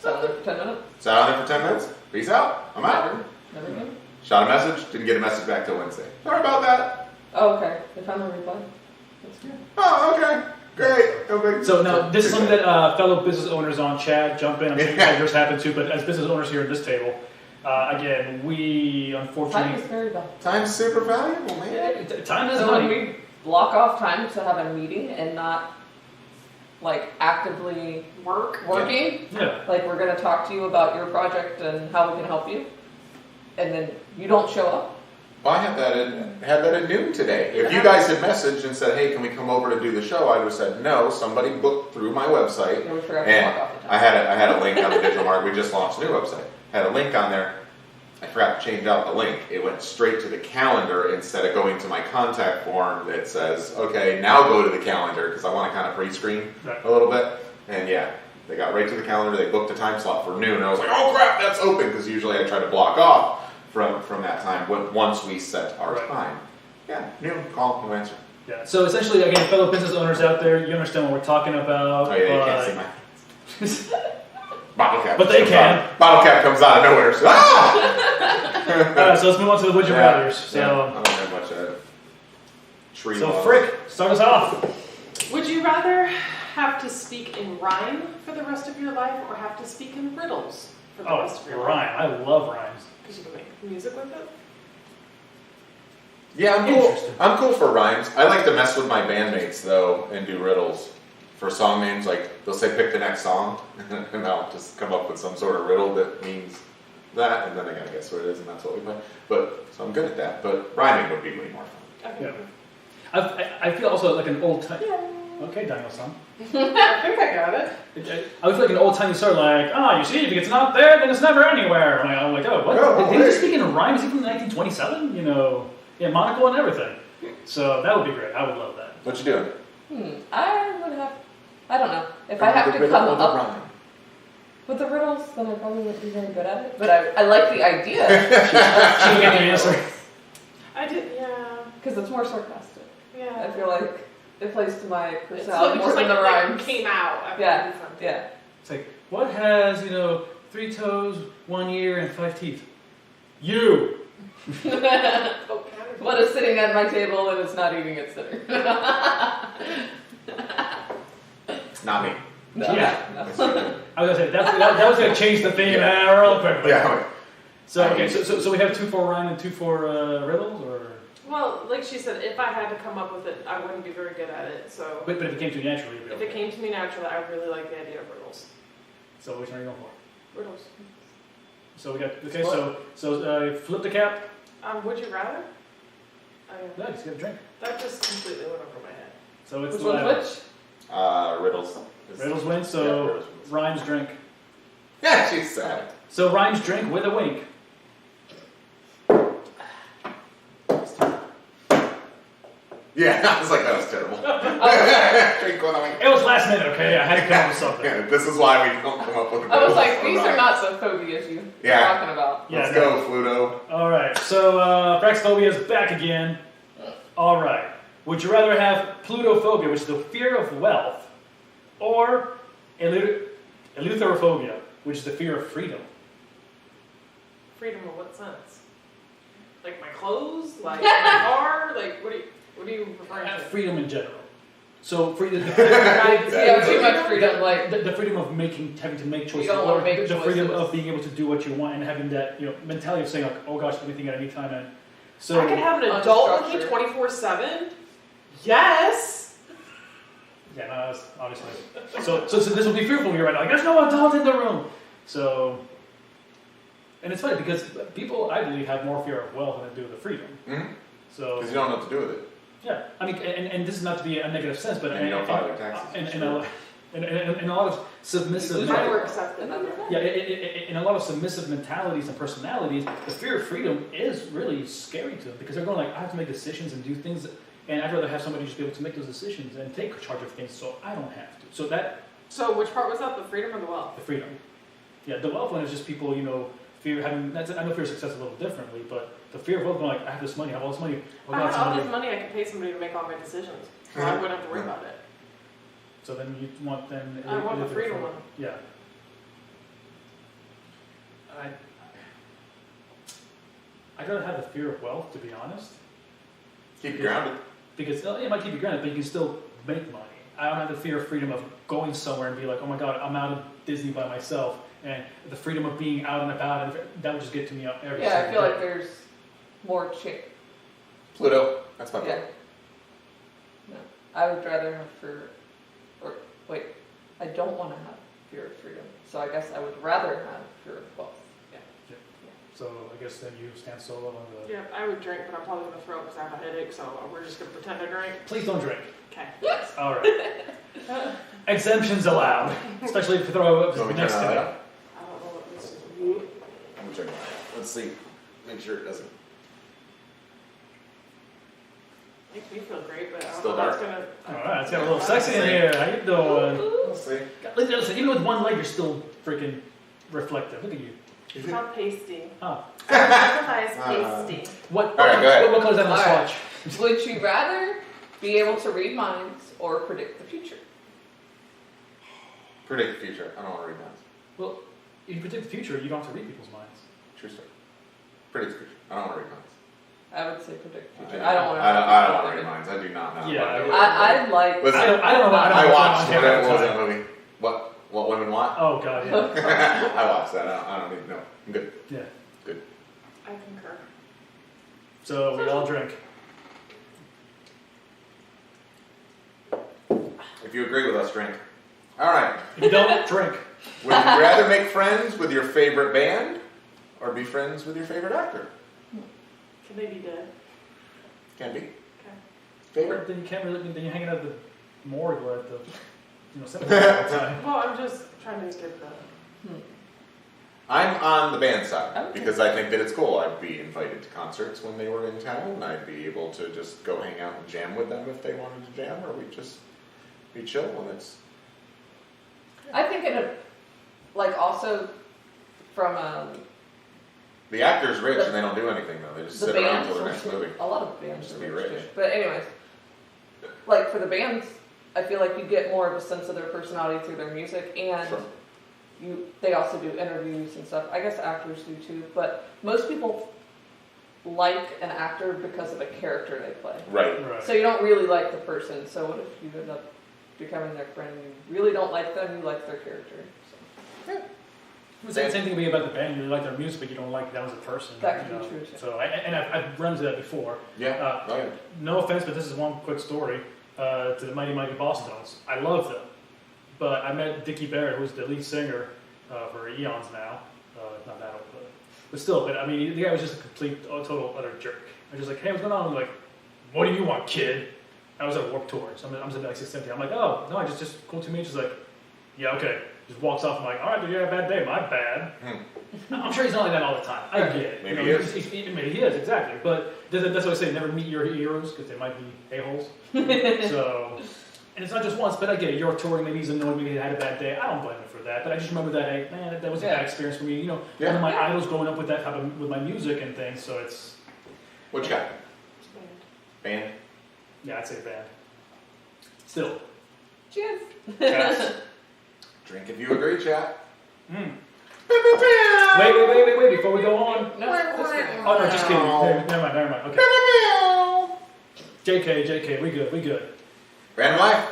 So there for 10 minutes. Sat on there for 10 minutes. Peace out. I'm out. Never again. Shot a message. Didn't get a message back till Wednesday. Sorry about that. Oh, okay. They found the reply. That's good. Oh, okay. Great. Okay. So now this is something that fellow business owners on chat jump in. I'm sure you guys yours happen too, but as business owners here at this table, again, we Time unfortunately is very valuable. Time's super valuable, man. time is So when money. we block off time to have a meeting and not like actively working, Yeah. like we're gonna talk to you about your project and how we can help you, and then you don't show up. Well, I had that in noon today. If you guys had messaged and said, "Hey, can we come over to do the show?" I would have said, "No." Somebody booked through my website, And we forgot to and block off the I time. had a link on the digital market. We just launched a new website. Had a link on there. I forgot to change out the link. It went straight to the calendar instead of going to my contact form that says, "Okay, now go to the calendar," because I want to kind of pre-screen Right. a little bit. And yeah, they got right to the calendar. They booked a time slot for noon. I was like, "Oh crap, that's open!" Because usually I try to block off from that time once we set our Right. time. Yeah, noon, call, no answer. Yeah. So essentially, again, fellow business owners out there, you understand what we're talking about. Oh yeah, you can't see my bottle cap. But they comes can. out. Bottle cap comes out of nowhere. So, ah! All right, so let's move on to the would you rather's. So, yeah, I don't have much tree. so love. Frick, start us off. Would you rather have to speak in rhyme for the rest of your life or have to speak in riddles for the rest of your life? Rhyme. I love rhymes. Because you can make music with it? Yeah, I'm cool. Interesting. I'm cool for rhymes. I like to mess with my bandmates though and do riddles for song names. Like they'll say, "Pick the next song," and I'll just come up with some sort of riddle that means that, and then I gotta guess what it is, and that's what we play. But so I'm good at that. But rhyming would be way more fun. Okay. I feel also like an old time. Okay, Daniel-san. I think I got it. I would feel like an old timey sort of like, oh, you see, if it's not there, then it's never anywhere. And I'm like, oh, what? Oh, Did he hey. speak in rhymes even in 1927? You know, yeah, monocle and everything. So that would be great. I would love that. What you doing? I would have, I don't know. If I have to come up rhyme. with the riddles, then I probably wouldn't be very good at it. But I like the idea. She will get the answer. I did, yeah. Because it's more sarcastic. Yeah. I feel like it plays to my It's personality more just than like the rhymes. came out. after Yeah, you did something. yeah. It's like, what has, 3 toes, 1 ear, and 5 teeth? You. Oh, counter. What is sitting at my table and it's not eating its dinner? Not me. No, Yeah. no. I was gonna say that was gonna change the theme real quickly. Yeah. So okay, so we have 2 for rhyme and 2 for riddles, or Well, like she said, if I had to come up with it, I wouldn't be very good at it. So but if it came to you naturally, you'd be if okay. it came to me naturally, I really like the idea of riddles. So which one are you going for? Riddles. So we got okay. So flip the cap. Would you rather? No, just get a drink. That just completely went over my head. So it's Which one's which? Riddles. riddles win. Yeah, So riddles wins. rhymes drink. Yeah, she's sad. So rhymes drink with a wink. Yeah, I was like, that was terrible. Drink one away. It was last minute. Okay, I had to come up with something. Yeah, this is why we don't come up with. I was like, riddles these or are rhymes. not so phobias you're Yeah. talking about. Yeah, Let's no. go, Fluto. All right. So Fraxphobia is back again. All right. Would you rather have plutophobia, which is the fear of wealth, or eleutherophobia, which is the fear of freedom? Freedom in what sense? Like my clothes? Like my car? Like what are you referring to? Freedom in general. So freedom. Yeah, too much freedom, like The freedom of having to make choices, don't wanna or make the freedom choices. of being able to do what you want and having that mentality of saying like, oh gosh, everything at any time. And so I could have an adult with me Unstructured. 24/7. Yes. yeah, no, that's obviously. So this will be fearful of you right now. Like, there's no adult in the room. So, and it's funny because people, I believe, have more fear of wealth than they do the freedom. Mm-hmm. So Because you don't know what to do with it. yeah, I mean, and this is not to be a negative sense, but And you don't file your taxes. and a lot of submissive. I were accepted. Yeah, in a lot of submissive mentalities and personalities, the fear of freedom is really scary to them because they're going like, I have to make decisions and do things, and I'd rather have somebody just be able to make those decisions and take charge of things, so I don't have to. So that So which part was that? The freedom or the wealth? the freedom, yeah, the wealth one is just people, fear having. I know fear of success a little differently, but the fear of going like, I have this money, I have all this money. If I had all this money, I could pay somebody to make all my decisions. So I wouldn't have to worry about it. So then you want then. I want the freedom one. Yeah. I'd rather have the fear of wealth, to be honest. Keep you grounded. Because it might keep you grounded, but you can still make money. I don't have the fear of freedom of going somewhere and be like, oh my god, I'm out of Disney by myself, and the freedom of being out and about, and that would just get to me up every Yeah, I single feel day. like there's more chance. Pluto. That's my Yeah. pick. No, I would rather have I don't want to have fear of freedom. So I guess I would rather have fear of wealth. So I guess then you stand solo on the. Yeah, I would drink, but I'm probably gonna throw up because I have a headache. So we're just gonna pretend I drink. Please don't drink. Okay. All right. Exemptions allowed, especially if you throw up Let me next turn to I that me. up. don't know what this is. Let me check it out. Let's see. Make sure it doesn't. Makes me feel great, but I don't Still know if it's dark? gonna. All right, it's got a little sexy in here. How you doing? Let's see. Listen, even with one leg, you're still freaking reflective. Look at you. It's called pasty. Oh. It's pasty. What? All right, go ahead. What color is that on the All right. swatch? Would you rather be able to read minds or predict the future? Predict the future. I don't want to read minds. Well, if you predict the future, you don't have to read people's minds. True story. Predict the future. I don't want to read minds. I would say predict the I future. I don't want to. don't want to read minds. I do not know. Yeah, I like. Listen, I don't know. I watched what what was that movie? What women want? Oh god, yeah. I watched that. I don't need to know. I'm good. Yeah. Good. I concur. So we all drink. If you agree with us, drink. All right. If you don't drink. Would you rather make friends with your favorite band or be friends with your favorite actor? Can they be dead? Can be. Okay. Favorite. Then you can't really. Then you're hanging out at the morgue or at the, cemetery all the time. Well, I'm just trying to get the. I'm on the band side Okay. because I think that it's cool. I'd be invited to concerts when they were in town. I'd be able to just go hang out and jam with them if they wanted to jam, or we'd just be chill when it's. I think also from The actor's rich and they don't do anything though. They just the sit around bands. until the next movie. A lot of bands Just are be rich rich. too. But anyways, like for the bands, I feel like you get more of a sense of their personality through their music, and Sure. they also do interviews and stuff. I guess actors do too, but most people like an actor because of a character they play. Right. Right. So you don't really like the person. So what if you end up becoming their friend and you really don't like them, you like their character. So. It's the same thing to me about the band. You like their music, but you don't like them as a person. That could be true, too. So, I've run into that before. Yeah. Oh, yeah. No offense, but this is one quick story to the Mighty Mighty Bosstones. I love them, but I met Dickie Barrett, who's the lead singer for eons now. Not that old, but still. But I mean, the guy was just a complete, total, utter jerk. I was just like, hey, what's going on? I'm like, what do you want, kid? I was at a Warped Tour, so I'm sitting like 6:50. I'm like, oh no, just cool to meet you. She's like, yeah, okay. Just walks off. I'm like, all right, did you have a bad day? My bad. I'm sure he's not like that all the time. I get it. Maybe he is. Maybe he is, exactly. But that's what I say, never meet your heroes because they might be a-holes. So, and it's not just once, but I get it. You're touring, maybe he's annoyed, maybe he had a bad day. I don't blame him for that. But I just remember that, hey, man, that was a bad experience for me. One of my idols growing up with that type of, with my music and things. So it's. What you got? Band? Yeah, I'd say band. Still. Cheers. Yes. Drink if you agree, chat. Mm. Wait, before we go on. No, Oh, no, just kidding. Never mind. Okay. JK, we good. Random life.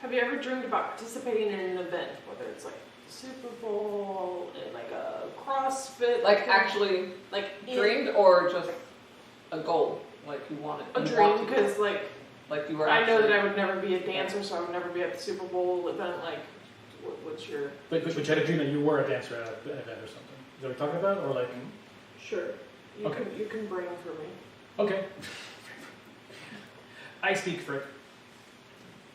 Have you ever dreamed about participating in an event, whether it's like Super Bowl, and like a CrossFit, like actually like dreamed or just a goal, like you wanted. a you dream? want to do. Because like Like you were. I know that actually- I would never be a dancer, so I would never be at the Super Bowl event. Like, what's your? But you had a dream that you were a dancer at an event or something. Is that what you're talking about? Or like. Sure. Okay. You can bring for me. Okay. I speak Frick.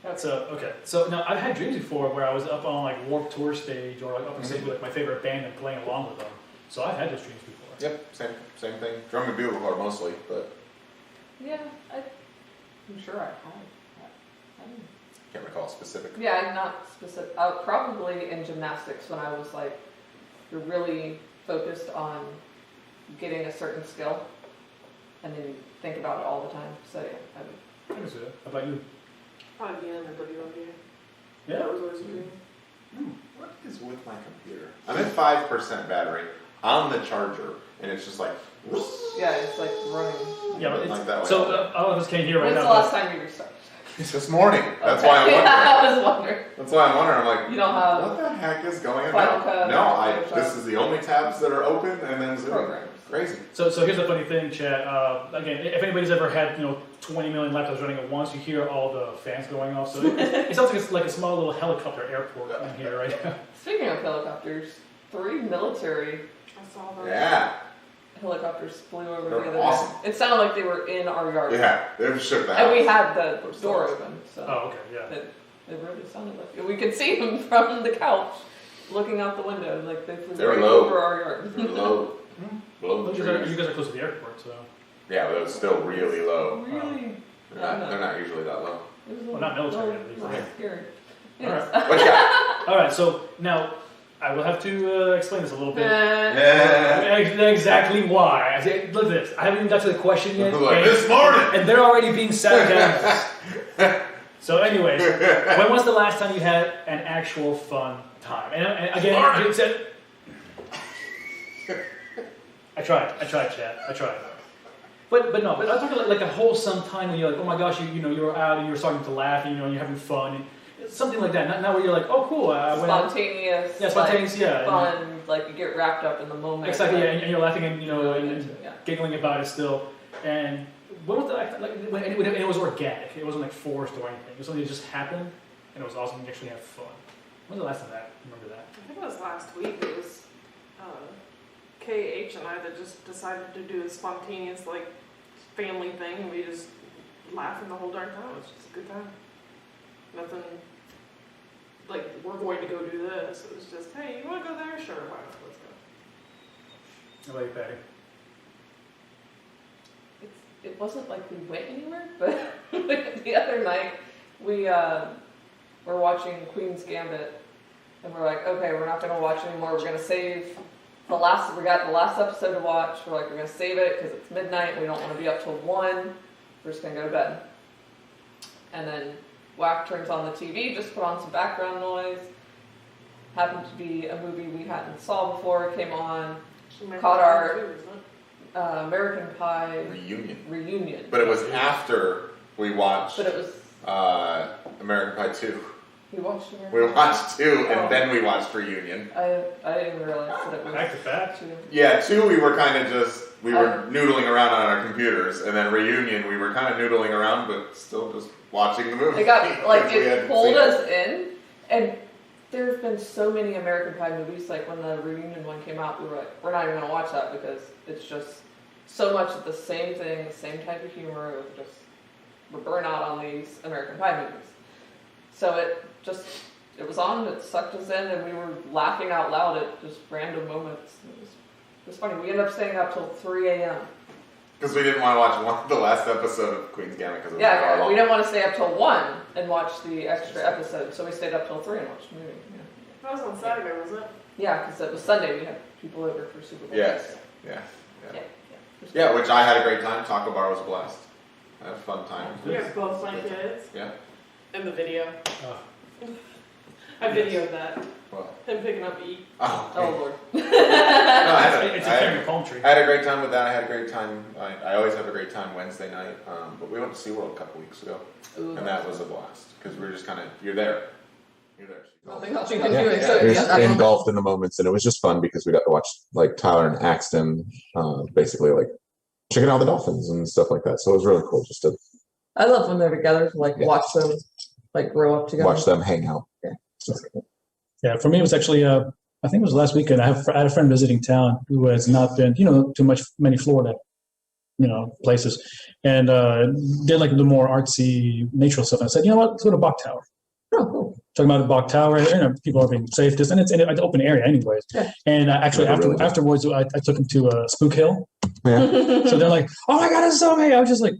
That's okay. So now I've had dreams before where I was up on like Warped Tour stage or like up on stage with like my favorite band and playing along with them. So I've had those dreams before. Yep, same thing. Drum and bugle mostly, but Yeah, I'm sure I have. can't recall specific. Yeah, I'm not specific. Probably in gymnastics when I was like, you're really focused on getting a certain skill, and then you think about it all the time. So yeah, I can see that. How about you? Probably being in the WNBA. Yeah. That was always a dream. What is with my computer? I'm at 5% battery on the charger, and it's just like. yeah, it's like running. Yeah, but Like that way. so all of us can't hear right When's the now. last time you restarted? This morning. That's Okay. why I'm wondering. Yeah, I was wondering. That's why I'm wondering. I'm like, You don't have what the heck is going on? Final Cut No, or Photoshop? this is the only tabs that are open, and then Zoom. programs. Crazy. So here's the funny thing, Chad. Again, if anybody's ever had 20 million laptops running at once, you hear all the fans going off. So it sounds like it's like a small little helicopter airport in here right now. Speaking of helicopters, 3 military I saw that. Yeah. helicopters flew over They're the other awesome. day. It sounded like they were in our yard. Yeah. They shook the house. And we had the door open, so Oh, okay, yeah. it really sounded like it. We could see them from the couch, looking out the window, like they flew They were right low. over our yard. They're low. Below the You trees. guys are close to the airport, so. Yeah, but it was still really low. Really? They're not usually that low. It was a Well, not military, at least. little scary. All right. Yes. What you got? All right, so now I will have to explain this a little bit. Yeah. Exactly why. Look at this. I haven't even got to the question yet. Like this morning. And they're already being sarcastic. So anyways, when was the last time you had an actual fun time? And again, you said, I tried, Chad. I tried. But I'm talking like a wholesome time when you're like, oh my gosh, you're out and you're starting to laugh and you're having fun. And something like that. Not where you're like, oh cool. I went out. Spontaneous. Yeah, spontaneous, yeah. Fun, like you get wrapped up in the moment. Exactly, yeah, and you're laughing and and Yeah. giggling about it still. And what was when it was organic? It wasn't like forced or anything. It was something that just happened, and it was awesome. You actually had fun. When was the last time that? Remember that? I think it was last week. It was KH and I that just decided to do a spontaneous family thing, and we just laughed the whole darn time. It was just a good time. Nothing like we're going to go do this. It was just, hey, you want to go there? Sure, why not? Let's go. How about you, Patty? It wasn't like we went anywhere, but the other night we were watching Queen's Gambit, and we're like, okay, we're not going to watch anymore. We're going to save we got the last episode to watch. We're like, we're going to save it because it's midnight. We don't want to be up till 1. We're just going to go to bed. And then Wack turns on the TV, just put on some background noise. Happened to be a movie we hadn't saw before. Came on. Caught our American Pie reunion. But it was after we watched But it was American Pie 2. we watched We watched 2 Oh. and then we watched Reunion. I didn't even realize that it was Back to back? 2. Yeah, 2 we were kind of we were noodling around on our computers, and then Reunion we were kind of noodling around, but still just watching the movie. It got because we it hadn't pulled seen us in, and there's been so many American Pie movies. Like when the Reunion one came out, we were like, we're not even gonna watch that because it's just so much of the same thing, the same type of humor. We're burnt out on these American Pie movies. So it was on, it sucked us in, and we were laughing out loud at just random moments. It was funny. We ended up staying up till 3 a.m. Because we didn't want to watch the last episode of Queen's Gambit because it was an hour Yeah, long. we didn't want to stay up till 1 and watch the extra episode, so we stayed up till 3 and watched the movie. Yeah. That was on Saturday, wasn't it? Yeah, because it was Sunday. We had people over for Super Bowl. Yes. Yeah. Yeah. Which I had a great time. Taco Bar was a blast. I had a fun time. We have both my kids. Yeah. And the video. Oh. I videoed that. What? Him picking up E. Oh, Oh Lord. No, I It's a carrying palm tree. had a great time with that. I had a great time. I always have a great time Wednesday night. But we went to SeaWorld a couple weeks ago, Ooh, and that was a blast because we were just kind of you're there. nothing else you can Yeah. do except We be just at that moment. engulfed in the moments, and it was just fun because we got to watch Tyler and Axton, basically checking out the dolphins and stuff like that. So it was really cool just to I love when they're together, Yeah. watch them grow up together. watch them hang out. Yeah, for me it was actually I think it was last weekend. I had a friend visiting town who has not been many Florida places, and did the more artsy natural stuff. And I said, you know what, let's go to Buck Tower. Oh, cool. Talking about the Buck Tower, people are being safe distance, and it's in an open area anyways. Yeah. And actually afterwards, I took him to Spook Hill. Yeah. So they're like, "Oh my God, it's so amazing!" I was just like,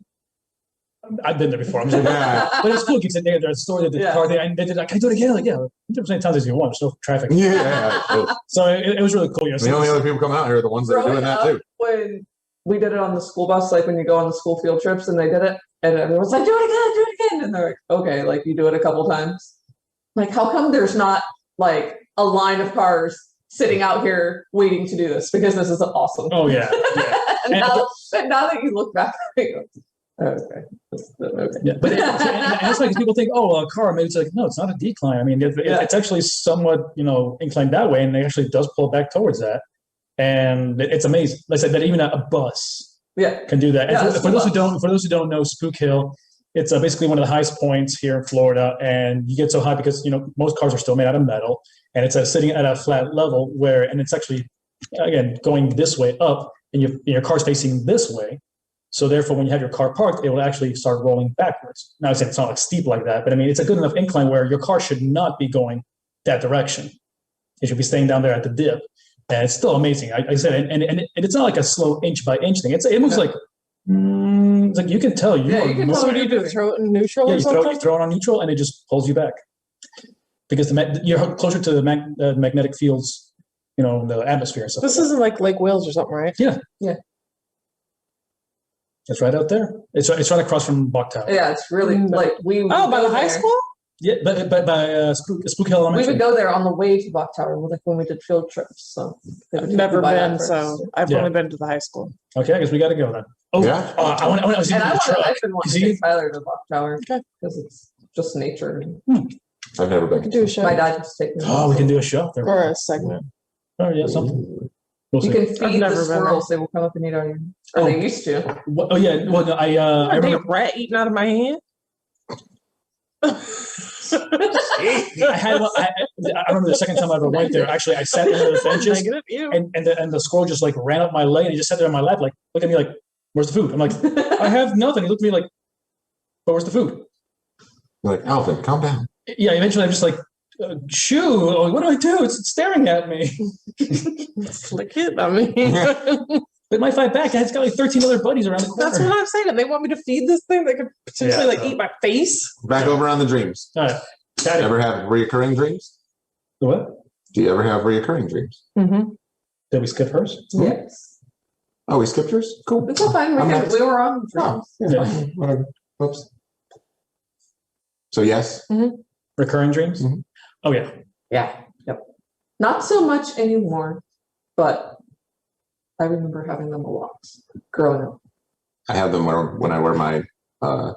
I've been there before. I'm just like, Yeah. but it's cool. You can there's a story that the Yeah. car, and they did like, can I do it again? Like, yeah, as many times as you want. There's no traffic. Yeah. So it was really cool. You know, The only other people coming out here are the ones that are doing Growing that up, too. when we did it on the school bus, like when you go on the school field trips and they did it, and everyone's like, do it again, and they're like, okay, like you do it a couple times. Like, how come there's not like a line of cars sitting out here waiting to do this? Because this is awesome. Oh yeah. and now that you look back, you go, okay. Yeah, but and that's like people think, oh, a car. Maybe it's like, no, it's not a decline. I mean, it's actually somewhat, inclined that way, and it actually does pull back towards that, and it's amazing. Like I said, that even a bus can do that. Yeah, And for those who don't know, Spook Hill, it's basically one of the highest points here in Florida, and you get so high because most cars are still made out of metal, and it's sitting at a flat level and it's actually again going this way up, and your car's facing this way. So therefore, when you have your car parked, it will actually start rolling backwards. Now, I said it's not like steep like that, but I mean, it's a good enough incline where your car should not be going that direction. It should be staying down there at the dip. And it's still amazing. I said, and it's not like a slow inch by inch thing. It moves like, it's like you can tell you are you can moving. So what do you do? Throw it in neutral Yeah, or you something? throw it on neutral, and it just pulls you back because you're closer to the magnetic fields, the atmosphere and stuff. This isn't like Lake Wales or something, right? Yeah. Yeah. It's right out there. It's right across from Buck Tower. Yeah, it's really like we. Oh, by the high school? Yeah, but by Spook Hill We Elementary. would go there on the way to Buck Tower, like when we did field trips. So I've never been, so I've only been to the high school. Okay, I guess we got to go then. Oh, Yeah. I want to see And the truck. I've been wanting to take Tyler to Buck Tower because it's just nature. I've never We been. could do a show My dad just takes me. Oh, we can do a show there. or a segment. Oh, yeah, something. We'll You see. can feed never the been there. squirrels; they will come up and eat out of you. Or they used to. Oh yeah. Well, no, I I remember. a rat eating out of my hand. I had one, I remember the second time I ever went there. Actually, I sat under the benches, Negative, ew. and the squirrel just like ran up my leg and he just sat there on my lap, like look at me, like where's the food? I'm like, I have nothing. He looked at me like, but where's the food? Like, Alvin, calm down. Yeah. Eventually, I'm just like, shoo! What do I do? It's staring at me. Flick it. I mean, It might fight back. It's got like 13 other buddies around the corner. that's what I'm saying. If they want me to feed this thing, they could potentially Yeah, like eat my face. Back over on the dreams. All right. Patty. Ever have reoccurring dreams? The what? Do you ever have reoccurring dreams? Mm-hmm. Did we skip hers? Yes. Oh, we skipped yours? Cool. It's all fine. I'm We, not- we were on. Oh, Yeah. whatever. Oops. So yes. Recurring dreams? Mhm. Oh yeah. Yeah. Yep. Not so much anymore, but I remember having them a lot growing up. I have them when I wear my Why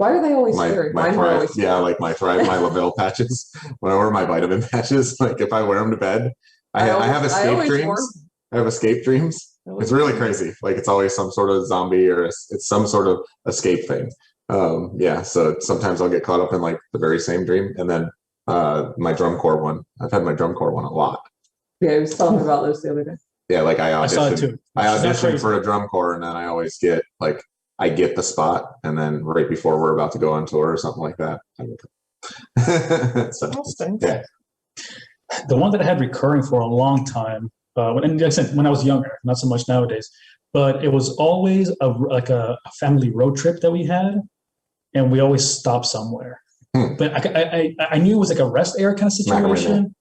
are they always my scary? my Mine were thrive, always yeah, like my thrive, my Lavelle patches. When I wear my vitamin patches, like if I wear them to bed, I have escape always wore dreams. I have escape dreams. It's really crazy. Like it's always some sort of zombie or it's some sort of escape thing. Yeah. So sometimes I'll get caught up in like the very same dream, and then my drum corps one. I've had my drum corps one a lot. Yeah, I was telling about those the other day. Yeah, like I saw it auditioned. too. I It's not auditioned crazy. for a drum corps, and then I always get like I get the spot, and then right before we're about to go on tour or something like that. So, yeah. The one that I had recurring for a long time, and like I said, when I was younger, not so much nowadays, but it was always a family road trip that we had, and we always stopped somewhere. But I knew it was like a rest area kind of situation.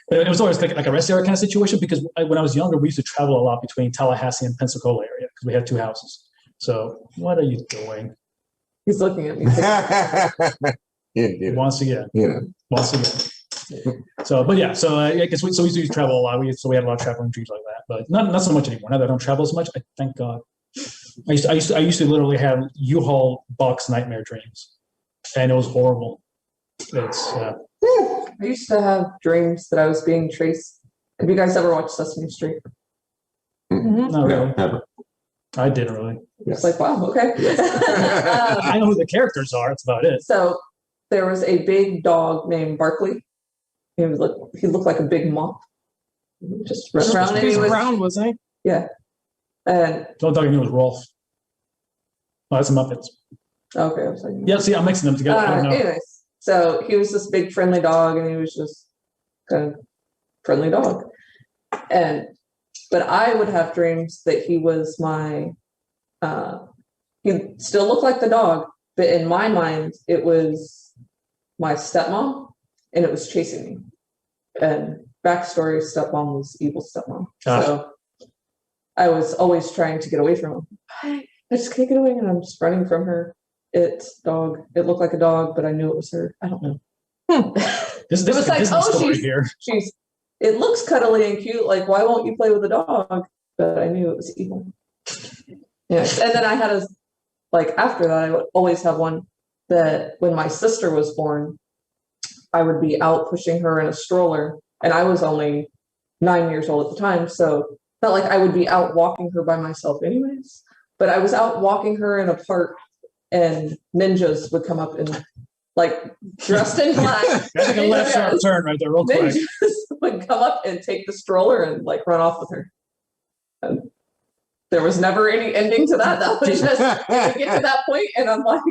But it was always like a rest area kind of situation because when I was younger, we used to travel a lot between Tallahassee and Pensacola area because we had two houses. So what are you doing? He's looking at me. Once again. Yeah. Once again. So, but yeah, so I guess we used to travel a lot. We had a lot of traveling dreams like that, but not so much anymore. Now that I don't travel as much, thank God. I used to literally have U-Haul box nightmare dreams, and it was horrible. It's I used to have dreams that I was being traced. Have you guys ever watched Sesame Street? not really. Never. I didn't really. It's like, wow, okay. I know who the characters are. That's about it. So there was a big dog named Barkley. He looked like a big mop. Just run around and He was he was, brown, was he? yeah. And The only dog I knew was Rolf. Oh, that's the Muppets. okay, I was like, Yeah, see, I'm mixing them together. I don't know. anyways, so he was this big friendly dog, and he was just kind of friendly dog. And But I would have dreams that he was my, he still looked like the dog, but in my mind, it was my stepmom and it was chasing me. And backstory, stepmom was evil stepmom. Gosh. So I was always trying to get away from him. I just can't get away, and I'm just running from her. It's dog. It looked like a dog, but I knew it was her. I don't know. This It was is a like, Disney oh, story here. it looks cuddly and cute. Like, why won't you play with a dog? But I knew it was evil. Yeah. And then I had after that, I would always have one that when my sister was born, I would be out pushing her in a stroller, and I was only 9 years old at the time. So not like I would be out walking her by myself anyways, but I was out walking her in a park, and ninjas would come up and dressed in black. That's like a left sharp turn right there, real quick. Ninjas would come up and take the stroller and run off with her. And there was never any ending to that. That was just we get to that point, and I'm like,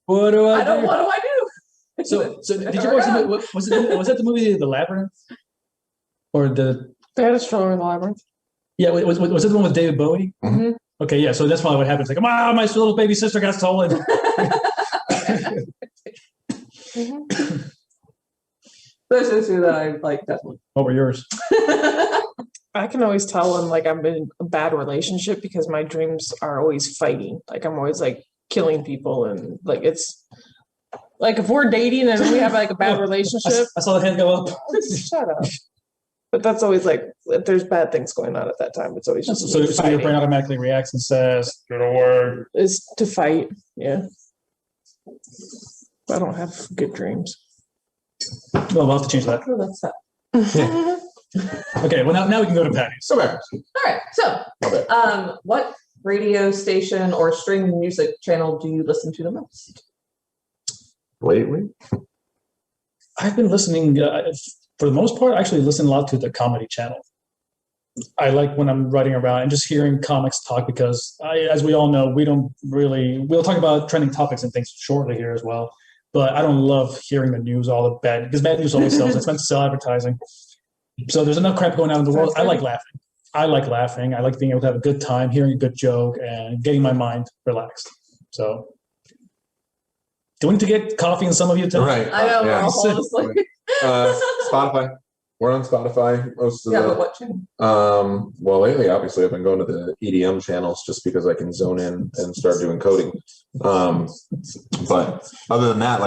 what do I I don't. do? What do I do? So did you watch the movie? Was that the movie The Labyrinth? Or the They had a stroller in the labyrinth. yeah, was it the one with David Bowie? Mhm. Okay, yeah. So that's probably what happens. Like, my little baby sister got stolen. Those are two that I definitely. What were yours? I can always tell when I'm in a bad relationship because my dreams are always fighting. I'm always killing people, and it's if we're dating and we have a bad relationship. I saw the hand go up. Shut up. But that's always if there's bad things going on at that time. It's always just So your fighting. brain automatically reacts and says, "Get away." Is to fight. Yeah. I don't have good dreams. Well, we'll have to change that. Oh, that's that. Okay, well now we can go to Patty's. So bad. All right. So, Okay. what radio station or streaming music channel do you listen to the most? Lately? I've been listening, for the most part, I actually listen a lot to the comedy channel. I like when I'm riding around and just hearing comics talk because, as we all know, we'll talk about trending topics and things shortly here as well. But I don't love hearing the news, all the bad, because bad news always sells. It's meant to sell advertising. So there's enough crap going on in the world. I like laughing. I like being able to have a good time, hearing a good joke, and getting my mind relaxed. So, do we need to get coffee in some of you tonight? Right. I know. Yeah. We're all just Spotify. We're on Spotify most of yeah, the. but what channel? Well, lately, obviously, I've been going to the EDM channels just because I can zone in and start doing coding. But other than that,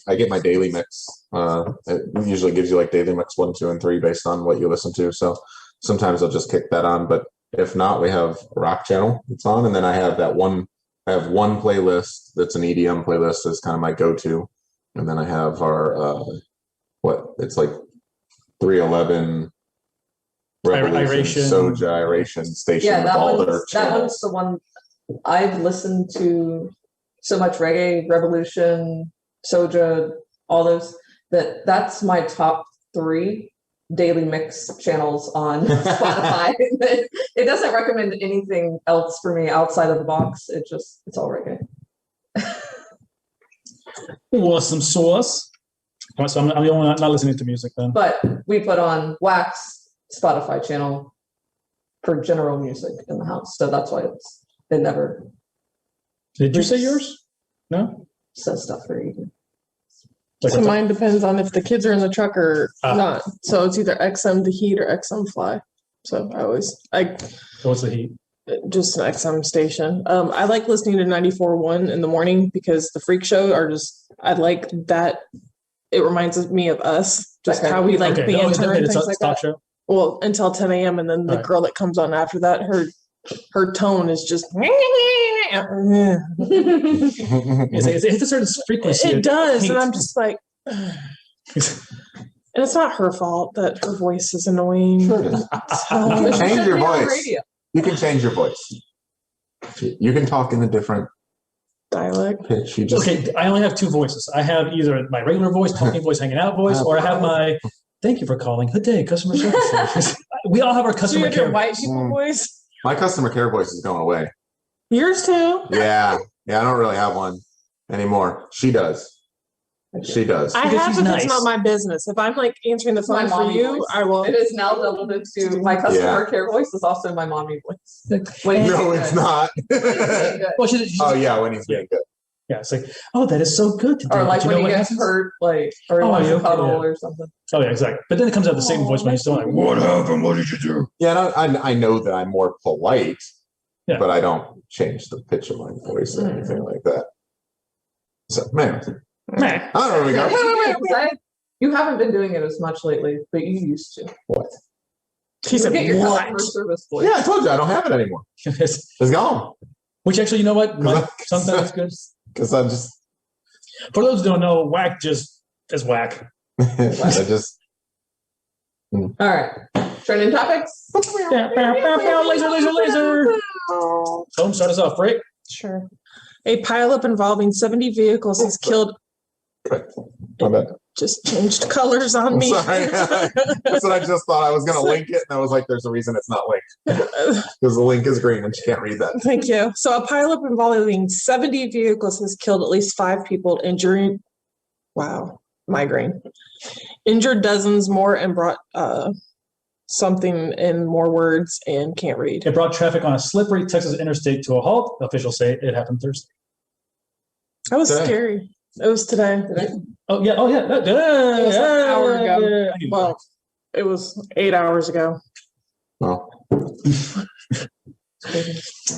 I get my daily mix. It usually gives you daily mix 1, 2, and 3 based on what you listen to. So sometimes I'll just kick that on. But if not, we have a rock channel that's on, and then I have one playlist that's an EDM playlist that's kind of my go-to, and then I have our it's 311 Revolution, Iration. Soja, Iration station. Yeah, with all their that channels. one's the one I've listened to so much reggae, Revolution, Soja, all those, that's my top 3 daily mix channels on Spotify. It doesn't recommend anything else for me outside of the box. It's all reggae. Awesome sauce. So I'm the only one not listening to music then. But we put on Wack's Spotify channel for general music in the house. So that's why it never Did you say yours? No? says stuff for you. Like So a- mine depends on if the kids are in the truck or Ah. not. So it's either XM to heat or XM fly. So What's the heat? just an XM station. I like listening to 94.1 in the morning because the freak show I like that. It reminds me of us, just Okay. how we Okay, banter and it's things a like talk that. show. Well, until 10 a.m. and then the Right. girl that comes on after that, her tone is just. It hits a certain frequency. It does, and Hate. I'm just like, and it's not her fault that her voice is annoying. Sure it is. Um, You can change your Be on voice. radio. You can change your voice. You can talk in a different dialect. pitch. You just Okay, I only have 2 voices. I have either my regular voice, talking voice, hanging out voice, or I have my "Thank you for calling. Good day, customer service." We all have our So you customer have your care. white people voice. my customer care voice is going away. Yours too. Yeah, I don't really have one anymore. She does. She does. I Because have she's if nice. it's not my business. If I'm like answering the My phone for mommy you, voice. I will. It is now doubled into my customer care voice is also my mommy voice. When he's No, good. it's not. When he's good. Well, she's Oh yeah, when he's being good. yeah, it's like, oh, that is so good to do. Or like But you when know he what gets happens? hurt, like or he Oh, wants yeah, to okay, cuddle yeah. or something. Oh yeah, exactly. But then it comes out the same voice when he's still like, what happened? What did you do? Yeah, and I know that I'm more polite, Yeah. but I don't change the pitch of my voice or anything like that. So man, Meh. I don't know where we go. You haven't been doing it as much lately, but you used to. What? She said, Get your what? customer service voice. Yeah, I told you I don't have it anymore. It's gone. Which actually, you know what? Cause Sometimes it's good. Because I'm just, For those who don't know, whack just is whack. I just. All right. Trending topics. Laser, laser, laser. Home, start us off, Rick. Sure. A pileup involving 70 vehicles has killed. My bad. Just changed colors on I'm me. sorry. That's what I just thought. I was going to link it, and I was like, "There's a reason it's not linked because the link is green, and she can't read that." Thank you. So a pileup involving 70 vehicles has killed at least 5 people, injuring. Wow, migraine. Injured dozens more and brought something in more words and can't read. It brought traffic on a slippery Texas interstate to a halt. Officials say it happened Thursday. That was Today. scary. It was today. Oh yeah, oh yeah. It was an hour ago. Well, it was 8 hours ago. Well,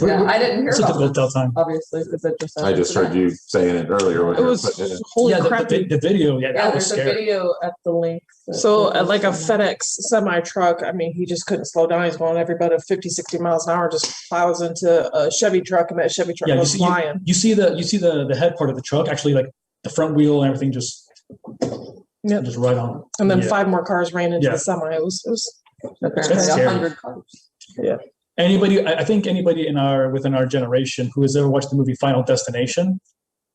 Yeah, I didn't hear It's a about typical this, tell time. obviously, because it just. I just heard you saying it earlier when It you were was putting it in. holy Yeah, crap. the video, yeah, Yeah, that was there's a scary. video at the link. So like a FedEx semi truck, I mean, he just couldn't slow down. He's going every bit of 50, 60 miles an hour, just plows into a Chevy truck, and that Chevy truck Yeah, you goes see, flying. you see the head part of the truck, actually, like the front wheel and everything, just right on. And then Yeah. 5 more cars ran into Yeah. the semi. It was Apparently, That's scary. 100 cars. Anybody, I think anybody within our generation who has ever watched the movie Final Destination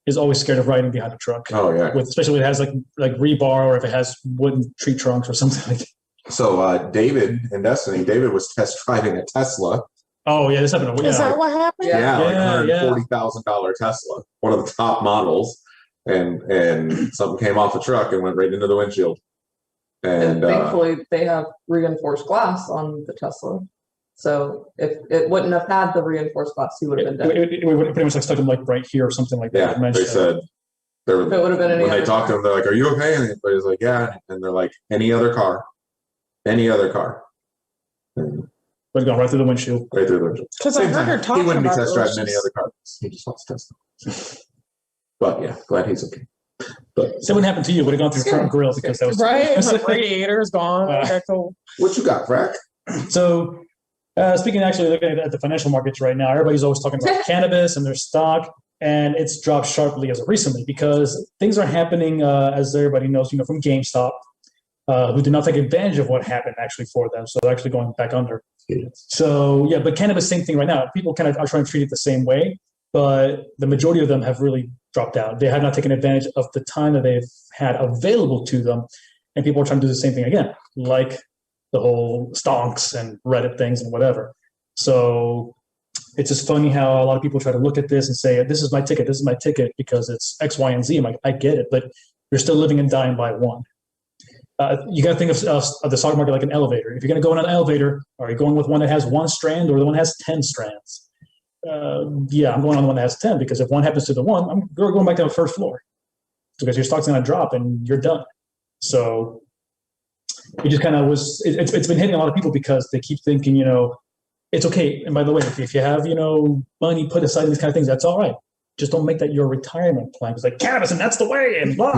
is always scared of riding behind a truck. Oh yeah. Especially if it has like rebar or if it has wooden tree trunks or something like that. So David in Destiny, David was test driving a Tesla. Oh yeah, this happened. is Yeah. that what happened? Yeah, like Yeah, $140,000 Tesla, one of the top models, and something came off the truck and went right into the windshield. And And thankfully, they have reinforced glass on the Tesla. So if it wouldn't have had the reinforced glass, he would have been dead. It would pretty much like stuck him like right here or something like that. yeah, Dementia. they said they were. If it would have been any When they other talked to him, they're like, "Are you okay?" And he's like, "Yeah." And they're like, "Any other car? Any other car?" And But gone right through the windshield. right through the windshield. Because I Same heard her time, talking he wouldn't be about test it, driving any just- other car. He just wants to test them. But yeah, glad he's okay. But So what happened to you? Would have gone through your front grill because that was Right? My radiator is gone. Okay, cool. what you got, Frack? So, speaking actually looking at the financial markets right now, everybody's always talking about cannabis and their stock, and it's dropped sharply as of recently because things are happening, as everybody knows, from GameStop, who did not take advantage of what happened actually for them. So they're actually going back under. So, yeah, but cannabis, same thing right now. People kind of are trying to treat it the same way, but the majority of them have really dropped out. They have not taken advantage of the time that they've had available to them, and people are trying to do the same thing again, like the whole stonks and Reddit things and whatever. So it's just funny how a lot of people try to look at this and say, this is my ticket because it's X, Y, and Z. I'm like, I get it, but you're still living and dying by one. You got to think of the stock market like an elevator. If you're going to go in an elevator, are you going with one that has 1 strand or the one that has 10 strands? Yeah, I'm going on the one that has 10 because if one happens to the one, I'm going back to the first floor because your stock's going to drop and you're done. So it just kind of was, it's been hitting a lot of people because they keep thinking, it's okay. And by the way, if you have, money put aside in these kind of things, that's all right. Just don't make that your retirement plan. It's like cannabis and that's the way and blah.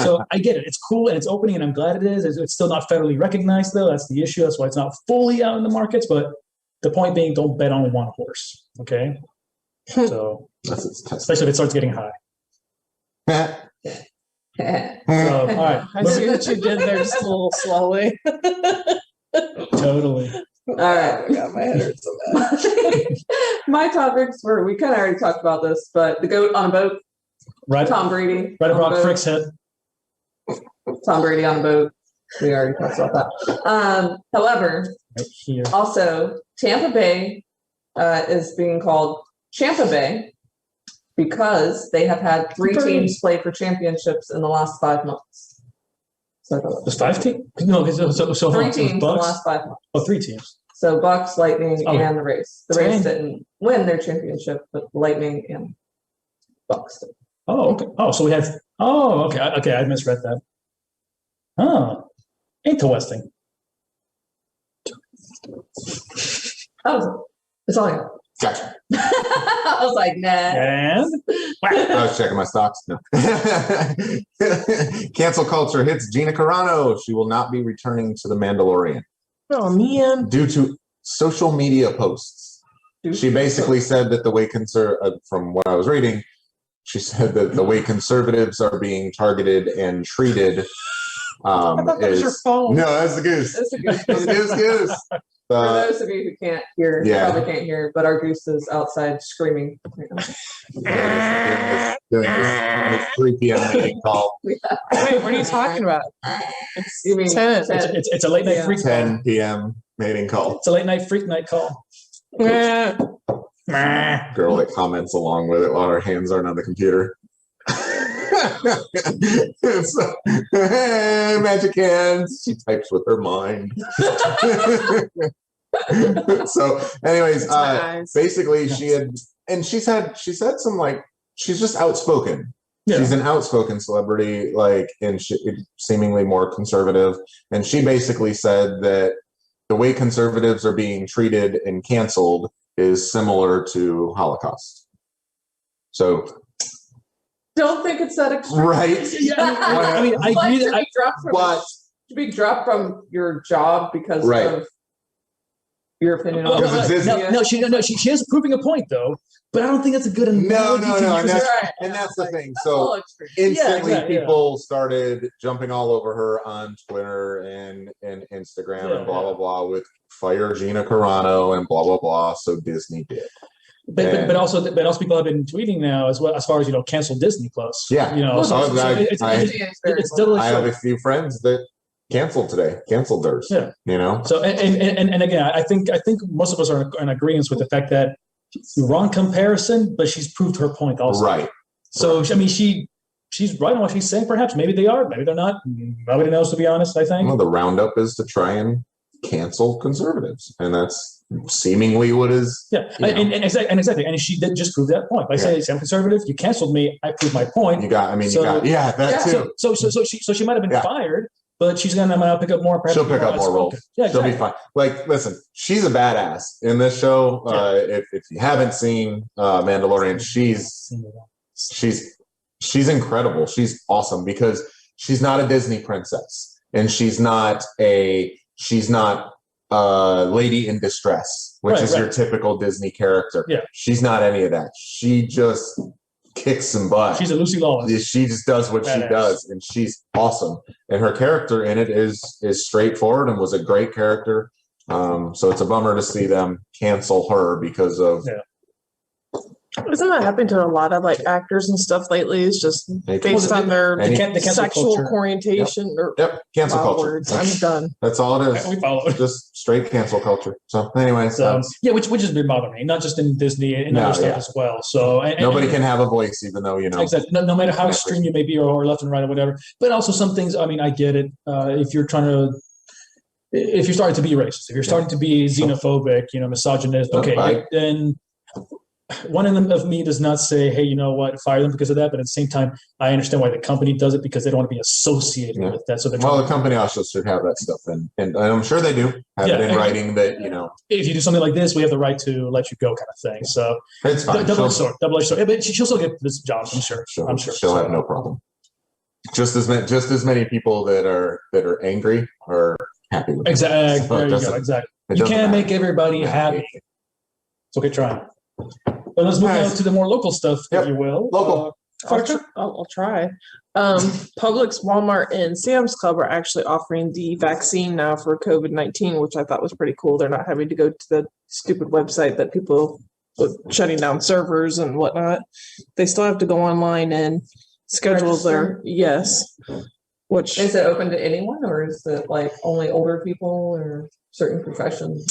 So I get it. It's cool and it's opening and I'm glad it is. It's still not federally recognized though. That's the issue. That's why it's not fully out in the markets. But the point being, don't bet on one horse. Okay. So especially if it starts getting high. All right. I see what you did there just a little slowly. Totally. All right. Oh, God, my head hurts so bad. My topics were, we kind of already talked about this, but the goat on a boat, Right. Tom Brady. Right on a above boat. Frick's head. Tom Brady on a boat. We already talked about that. However, Right here. also Tampa Bay is being called Champa Bay because they have had 3 Brady. teams play for championships in the last 5 months. So I thought There's 5 teams? No, so 3 hold on, so teams in the Bucs? last 5 months. Oh, 3 teams. So Bucs, Lightning, Oh. and the Rays. The Rays Dang. didn't win their championship, but Lightning and Bucs did. Oh, okay. Oh, so we had. Oh, okay. Okay, I misread that. Oh, interesting. That's all I got. Gotcha. I was like, nah. And I was checking my stocks. No. Cancel culture hits Gina Carano. She will not be returning to The Mandalorian Oh man. due to social media posts. She basically said that the way from what I was reading, she said that the way conservatives are being targeted and treated I thought that was your phone. no, that's the goose. That's a good That's the goose. For those of you who can't hear, yeah. probably can't hear, but our goose is outside screaming. Doing this 3 p.m. meeting call. Wait, what are you talking about? It's You mean 10. it's a late night Yeah. freak call. 10 p.m. meeting call. It's a late night freak night call. Yeah. Girl that comments along with it while her hands aren't on the computer. So, hey, magic hands. She types with her mind. So, anyways, Nice. basically, she's had some like she's just outspoken. Yeah. She's an outspoken celebrity, like, and seemingly more conservative. And she basically said that the way conservatives are being treated and canceled is similar to Holocaust. So, don't think it's that extreme. right? Yeah, I mean, I Like agree to that be dropped from But to be dropped from your job because Right. of your opinion Oh, on Because it's Disney. she is proving a point though, but I don't think that's a good analogy to no, use. and that's the thing. So extreme. instantly, exactly, yeah. people started jumping all over her on Twitter and Instagram Yeah, and blah blah blah with fire Gina Carano and blah blah blah. So Disney did. But also people have been tweeting now as well as far as cancel Disney Plus. Yeah. So it's double I have a edged. few friends that canceled theirs. Yeah. So and again, I think most of us are in agreement with the fact that wrong comparison, but she's proved her point also. Right. So I mean, she's right on what she's saying. Perhaps maybe they are, maybe they're not. Nobody knows, to be honest. I think. Well, the roundup is to try and cancel conservatives, and that's seemingly what is. Yeah, and exactly, and she did just prove that point by saying, "I'm conservative. You canceled me. I proved my point." That too. So she might have been fired, but she's gonna pick up more. She'll pick up more roles. Yeah, exactly. She'll be fine. Like, listen, she's a badass in this show. If you haven't seen Mandalorian, she's incredible. She's awesome because she's not a Disney princess, and she's not lady in distress, which is your typical Disney character. Yeah. She's not any of that. She just kicks some butt. She's a Lucy Lawless. She just does what she does, and she's awesome. And her character in it is straightforward and was a great character. So it's a bummer to see them cancel her because of. Yeah. Isn't that happening to a lot of actors and stuff lately? It's just based on their the cancel sexual culture. orientation or Cancel wild culture. words. I'm done. That's all it is. We follow. Just straight cancel culture. So anyway, which has been bothering me, not just in Disney and other stuff as well. So nobody can have a voice, even though Exactly. No matter how extreme you may be, or left and right, or whatever. But also some things. I mean, I get it. If you're starting to be racist, if you're starting to be xenophobic, misogynist, okay, then one of me does not say, hey, you know what, fire them because of that. But at the same time, I understand why the company does it because they don't want to be associated with that. So the company also should have that stuff, and I'm sure they do have it in writing that if you do something like this, we have the right to let you go, kind of thing. So it's fine. Double-edged sword. Yeah, but she'll still get this job, I'm sure. She'll have no problem. Just as many people that are angry are happy with it. Exactly. So there you go. Exactly. You can't make everybody happy. It's okay, try. But let's move on to the more local stuff, if you will. Local. I'll try. Publix, Walmart, and Sam's Club are actually offering the vaccine now for COVID-19, which I thought was pretty cool. They're not having to go to the stupid website that people shutting down servers and whatnot. They still have to go online and schedule their Which is it open to anyone, or is it only older people or certain professions?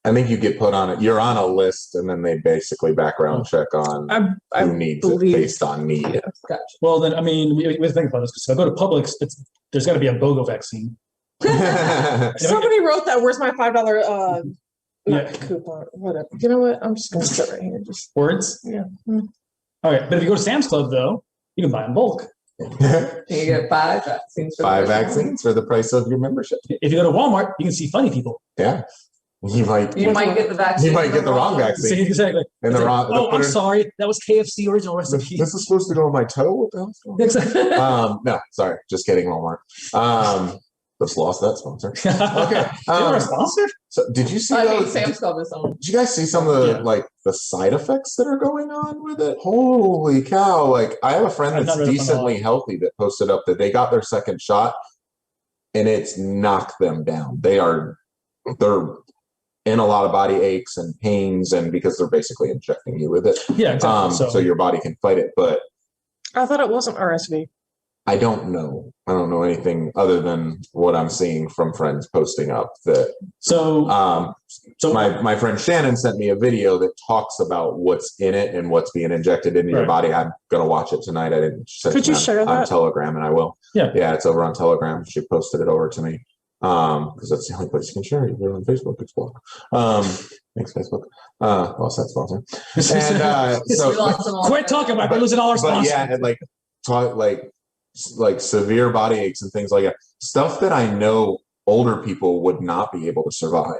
I think you get put on it. You're on a list, and then they basically background check on I who needs it believe based on need. Gotcha. Well, then, I mean, we think about this because if I go to Publix, there's got to be a BOGO vaccine. Somebody wrote that. Where's my $5 Yeah. coupon? Whatever. You know what? I'm just gonna sit right here. Just Words? yeah. All right. But if you go to Sam's Club, though, you can buy in bulk. You get 5 vaccines. For the 5 first one. vaccines for the price of your membership. If you go to Walmart, you can see funny people. Yeah. You might get the vaccine. You might get the wrong one. vaccine. See, exactly. And the It's like, wrong. oh, I'm sorry. That was KFC original recipe. This is supposed to go on my toe. What the hell's going on? Exactly. No, sorry, just kidding, Walmart. Just lost that sponsor. Okay. They were a sponsor? So did you see I mean, those? Sam's Club is on. Did you guys see some of the Yeah. like the side effects that are going on with it? Holy cow! Like I have a friend I've that's not read up on decently healthy that posted up that they got their second shot and it's knocked them down. They're in a lot of body aches and pains, and because they're basically injecting you with it, Yeah, exactly. so your body can fight it. But I thought it wasn't RSV. I don't know. I don't know anything other than what I'm seeing from friends posting up that. So My friend Shannon sent me a video that talks about what's in it and what's being injected into your Right. body. I'm gonna watch it tonight. I didn't. Could you share on that? Telegram, and I will. Yeah. it's over on Telegram. She posted it over to me because that's the only place you can share it. You're on Facebook. It's blocked. Thanks, Facebook. Lost that sponsor. And so We lost them all. quit talking about it. We're losing all our but sponsors. yeah, and like severe body aches and things like that. Stuff that I know older people would not be able to survive.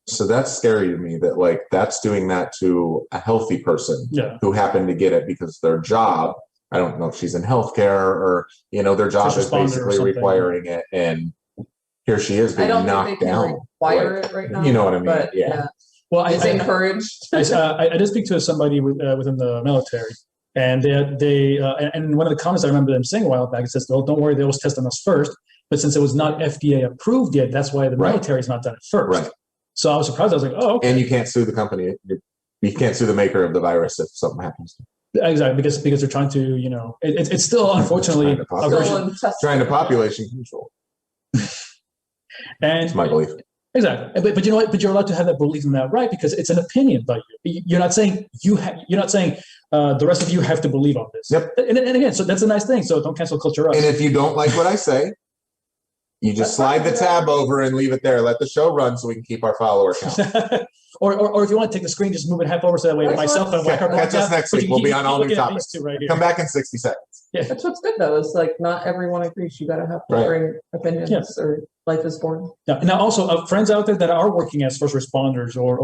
So that's scary to me that like that's doing that to a healthy person Yeah. who happened to get it because their job, I don't know if she's in healthcare or, their job First is responder or basically something. requiring it. And here she is I being don't think knocked they can down. require it right now. You know what I mean? But Yeah. Well, it's encouraged. I did speak to somebody within the military, and and one of the comments I remember them saying a while back, it says, "Oh, don't worry, they always test on us first." But since it was not FDA approved yet, that's why the Right. military's not done it first. Right. So I was surprised. I was like, "Oh, okay." And you can't sue the company. You can't sue the maker of the virus if something happens. Exactly, because they're trying to, it's still unfortunately Trying to a populate. version. Trying to population control. And It's my belief. exactly, but you know what? But you're allowed to have that belief in that, right? Because it's an opinion by you. You're not saying you're not saying the rest of you have to believe on this. Yep. And again, so that's a nice thing. So don't cancel culture us. And if you don't like what I say, you just slide the tab over and leave it there. Let the show run so we can keep our follower count. or if you want to take the screen, just move it half over so that way myself and Wacker Catch us next week. We'll be on all new topics. Right here. Come back in 60 seconds. That's what's good though. Is like not everyone agrees. You gotta have differing opinions, Yes. or life is boring. Now also, friends out there that are working as first responders or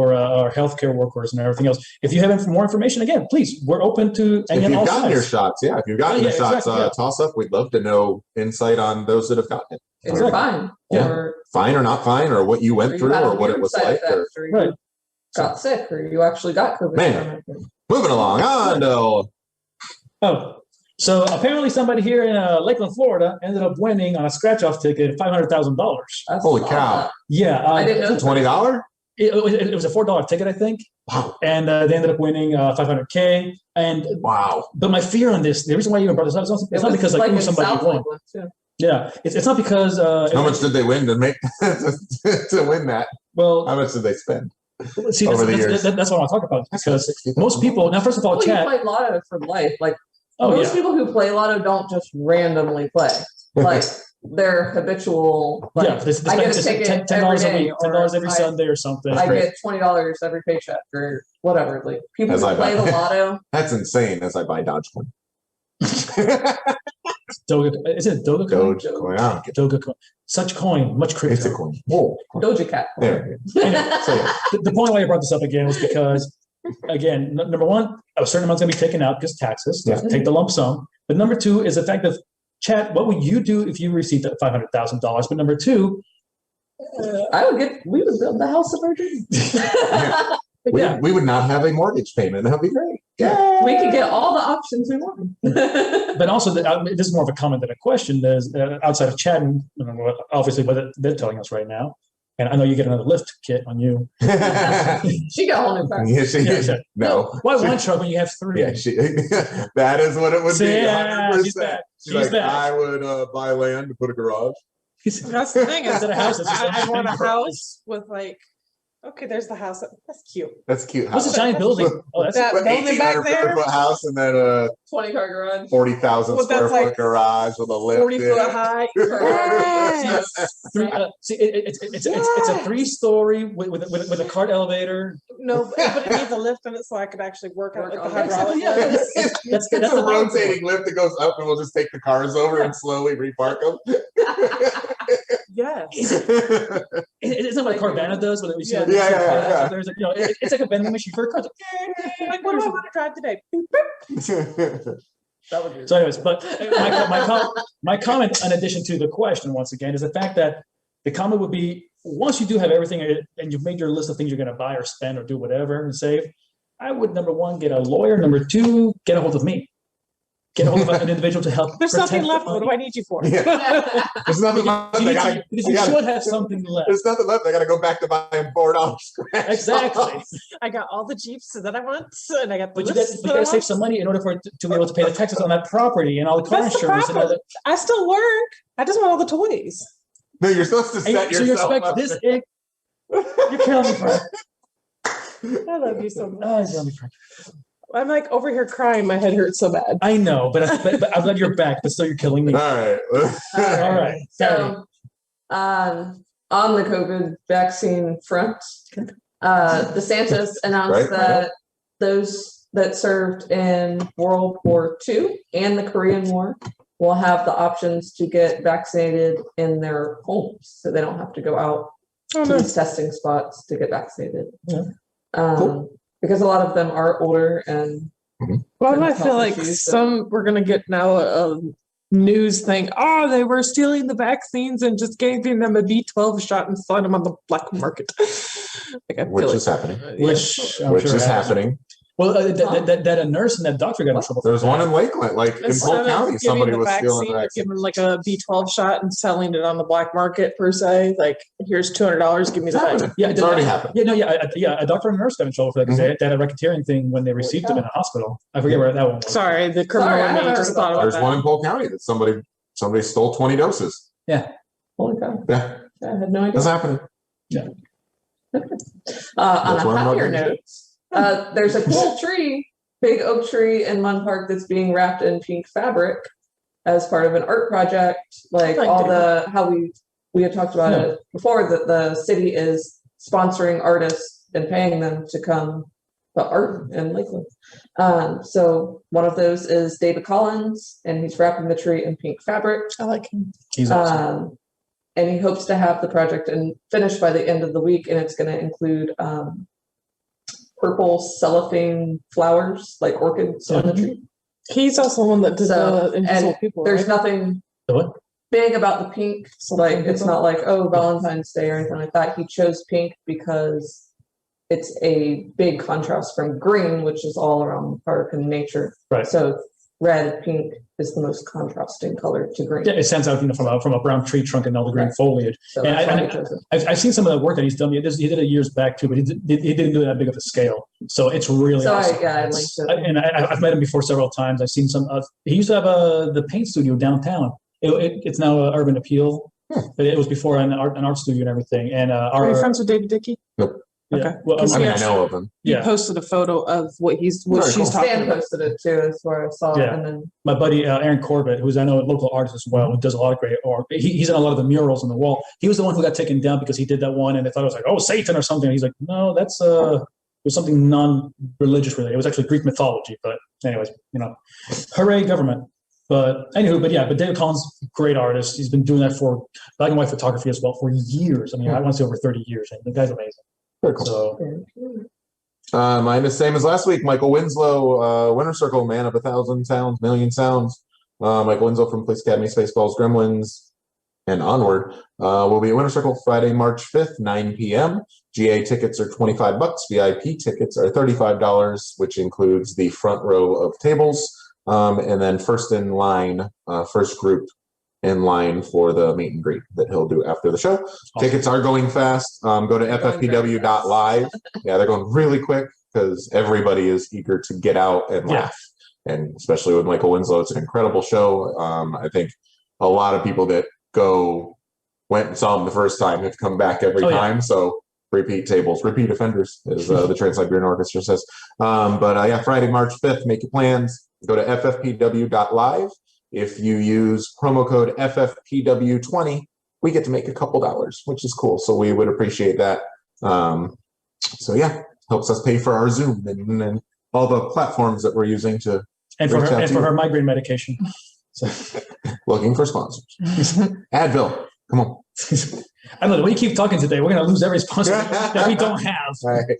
healthcare workers and everything else, if you have more information, again, please, we're open to If you've all gotten your sides. shots, if you've gotten your shots, exactly, yeah. toss up. We'd love to know insight on those that have gotten it. And you're fine. Yeah. Or Fine or not fine, or what you went you through, had or a what it weird was side like. Or effect, or you Right. got sick, or you actually got COVID. Man. from it. moving along on to Oh, so apparently somebody here in Lakeland, Florida, ended up winning on a scratch-off ticket $500,000. That's Holy a lot. cow. Yeah, I didn't know. $20. it was a $4 ticket, I think, Wow. and they ended up winning $500K. And Wow. but my fear on this, the reason why you even brought this up, it's not was because like in somebody South won. Lakeland, too. Yeah, it's not because How much did they win to make to win that? well, How much did they spend? see, over the years? that's what I want to talk about because most people now, first of all, Well, you chat. play Lotto for life. Like Oh most yeah, people who play Lotto don't just randomly play. Like they're habitual. Like yeah. This I get a just ticket $10 every a day, week, $10 every or Sunday or something. I great. get $20 every paycheck or whatever. Like people As who I play buy- the Lotto. That's insane as I buy Dogecoin. Doga, is it Dogecoin? Dogecoin. I don't get Dogecoin. Such coin, much crypto. It's a coin. Whoa. Doja Cat. There. Anyway, So yeah. the point why I brought this up again was because, again, number one, a certain amount's going to be taken out because taxes. Yeah. Take the lump sum. But number two is the fact of, chat, what would you do if you received that $500,000? But number two, we would build the house of our dreams. We would not have a mortgage payment. That would be great. Yeah, we could get all the options we want. but also, this is more of a comment than a question. There's outside of chat, and obviously what they're telling us right now. And I know you get another lift kit on you. She got a whole new car. Yeah, she, Yeah. no. Why She- one truck when you have three? Yeah, that is what it would be. Yeah, 100%. she's back. She's She's like, back. I would buy land to put a garage. That's the thing. Is Instead of houses, I want a house with like Okay, there's the house. That's cute. That's a cute What's house. the giant building? Oh, that's That building back 1,800 there? foot house and then a 20-car garage. 40,000 Well, square that's foot like garage with a lift. 40 foot high. Yes. it's a 3-story with a cart elevator. No, but it needs a lift in it so I could actually work out Work with the on it. hydraulic. Yeah, lift. that's It's the a rotating lift that goes up and we'll just take the cars over and slowly repark them. Yes. It's not what Carvana does, where we see Yeah. like, Yeah. there's like, it's like a vending machine for cars. Like, what do I want to drive today? Boop, boop. That would be. So, anyways, but my comment, in addition to the question, once again, is the fact that the comment would be once you do have everything and you've made your list of things you're going to buy or spend or do whatever and save, I would number 1 get a lawyer, number 2 get a hold of me. Get a hold of an individual to help. There's protect nothing the left. money. What do I need you for? Yeah. There's nothing left. Because you should have something left. There's nothing left. I got to go back to buying $4 scratch. Exactly. I got all the Jeeps that I want, and I got the But you lists got that I to save want. some money in order for it to be able to pay the taxes on that property and all the car That's the insurance and all problem. that. I still work. I just want all the toys. No, you're supposed to set So you yourself expect up. this? You're killing me, Frank. I love you so much. Oh, you're killing me, Frank. I'm like over here crying. My head hurts so bad. I know, but I'm glad you're back. But still, you're killing me. All right. All right. So, on the COVID vaccine front, DeSantis announced Right. that those that served in World War II and the Korean War will have the options to get vaccinated in their homes, so they don't have to go out Oh, to no. these testing spots to get vaccinated. Yeah. Cool. Because a lot of them are older and Why do I Health feel like issues, so- we're gonna get now a news thing? Oh, they were stealing the vaccines and just giving them a B12 shot and selling them on the black market. Like, I feel Which like- is happening. Yeah. Which I'm Which sure is happens. happening. Well, that a nurse and that doctor got in trouble. There's one in Lakeland, like in Instead Polk of County, giving somebody the was stealing the they're vaccine. giving like a B12 shot and selling it on the black market per se. Like, here's $200, give me It's the happening. vaccine. Yeah, It's already happened. A doctor and a nurse got in trouble for that because they had a racketeering thing when they received them in a hospital. I forget where that one was. Sorry, the criminal Sorry, I in me haven't just heard thought about There's that. one in Polk County that somebody stole 20 doses. holy cow, Yeah, I had no idea. that's happening. On That's a where I'm happier looking. note, there's a cool tree, big oak tree in Munn Park that's being wrapped in pink fabric as part of an art project. Like I like all that. how we had talked about it before, that the city is sponsoring artists and paying them to come put art in Lakeland. So one of those is David Collins, and he's wrapping the tree in pink fabric. I like him. He's awesome. And he hopes to have the project finished by the end of the week, and it's going to include purple cellophane flowers, like orchids on the tree. He's also one that does So, invisible and people. There's right? nothing The what? big about the pink. Like, it's not like, oh, Valentine's Day or anything like that. He chose pink because it's a big contrast from green, which is all around the park and nature. Right. So red, pink is the most contrasting color to green. Yeah, it stands out, from a brown tree trunk and all the green Right. foliage. So And that's why I- he chose it. I've seen some of the work that he's done. He did it years back too, but he didn't do it that big of a scale. So it's really So awesome. I It's- linked it. and I've met him before several times. I've seen some. He used to have the paint studio downtown. It's now Urban Appeal, but it was before an art studio and everything. And Are you friends with David Dickey? yeah, Okay. well, Because I mean, I Yeah. know of him. He yeah. posted a photo of what Very she's cool. talking Stan about. posted it too, is where I saw Yeah. it. And then My buddy Aaron Corbett, who's I know a local artist as well, who does a lot of great art. He's in a lot of the murals on the wall. He was the one who got taken down because he did that one, and they thought it was like, oh, Satan or something. And he's like, no, that's it was something non-religious related. It was actually Greek mythology. But anyways, hooray government. But David Collins, great artist. He's been doing that for black and white photography as well for years. I mean, I want to say over 30 years, and the guy's amazing. Very cool. So Mine is same as last week. Michael Winslow, Winter Circle, man of 1,000 sounds, million sounds. Michael Winslow from Police Academy, Spaceballs, Gremlins, and onward. Will be at Winter Circle Friday, March 5th, 9 p.m. GA tickets are $25. VIP tickets are $35, which includes the front row of tables. And then first group in line for the meet and greet that he'll do after the show. awesome. Tickets are going fast. Go to ffpw.live. Yeah, they're going really quick because everybody is eager to get out and laugh. And especially with Michael Winslow, it's an incredible show. I think a lot of people that went and saw him the first time have come back every Oh, yeah. time. So repeat tables, repeat offenders, as the Trans-Siberian Orchestra says. But yeah, Friday, March 5th, make your plans. Go to ffpw.live. If you use promo code FFPW20, we get to make a couple dollars, which is cool. So we would appreciate that. So yeah, helps us pay for our Zoom and all the platforms that we're using to and for her migraine medication. So. Looking for sponsors. Advil, come on. I know the way you keep talking today, we're going to lose every sponsor that we don't have. All right.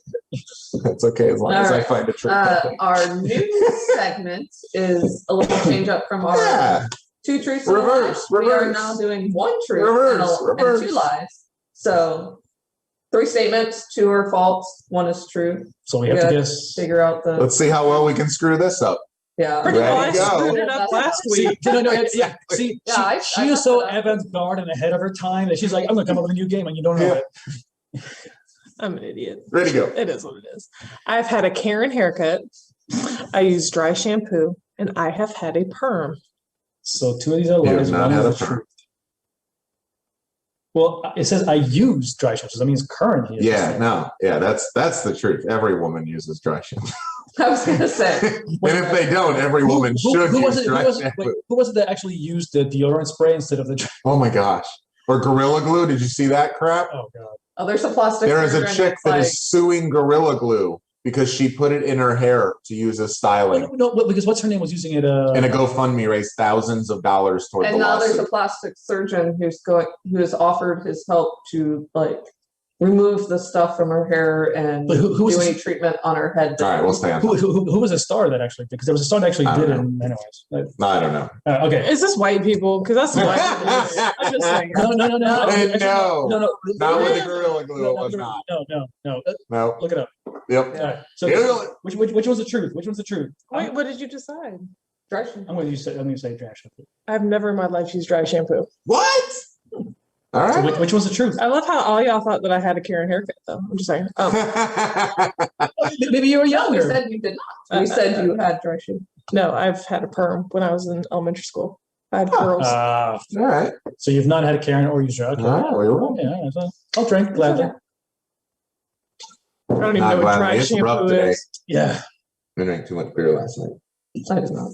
That's okay as long as I find a truth. Our new segment is a little change up from our two truths and a lie. We are now doing one truth and two lies. So 3 statements, 2 are false, 1 is true. So we have to guess. Figure out the. Let's see how well we can screw this up. Yeah, pretty well. I Ready to go. screwed it up last week. She is so avant-garde and ahead of her time that she's like, I'm going to come up with a new game and you don't know it. I'm an idiot. Ready to go. It is what it is. I've had a Karen haircut. I use dry shampoo, and I have had a perm. So 2 of these are lies, 1 is the truth. Well, it says I use dry shampoo. So that means currently. That's the truth. Every woman uses dry shampoo. I was going to say. And if they don't, every woman should use dry shampoo. Who was it that actually used the deodorant spray instead of the dry? Oh my gosh. Or Gorilla Glue. Did you see that crap? Oh, God. Oh, there's a plastic. There is a chick that is suing Gorilla Glue because she put it in her hair to use as styling. No, because what's her name was using it. And a GoFundMe raised thousands of dollars toward the lawsuit. And now there's a plastic surgeon who has offered his help to remove the stuff from her hair and do any treatment on her head. All right, we'll stay on. Who was a star that actually did? Because there was a star that actually did it. Anyways, no, I don't know. Okay, is this white people? Because that's white people. I'm just saying. No, No, not with the Gorilla Glue. It was not. No. Look it up. Yep. All right. So which was the truth? Which one's the truth? Wait, what did you decide? Dry shampoo. I'm going to say dry shampoo. I've never in my life used dry shampoo. What? All right. So which was the truth? I love how all y'all thought that I had a Karen haircut, though. I'm just saying. Oh. Maybe you were younger. You said you did not. You said you had dry shampoo. No, I've had a perm when I was in elementary school. I had curls. All right. So you've not had a Karen or used dry. Okay. Yeah, so I'll drink gladly. I don't even know what dry shampoo is. Yeah. I drank too much beer last night. I did not.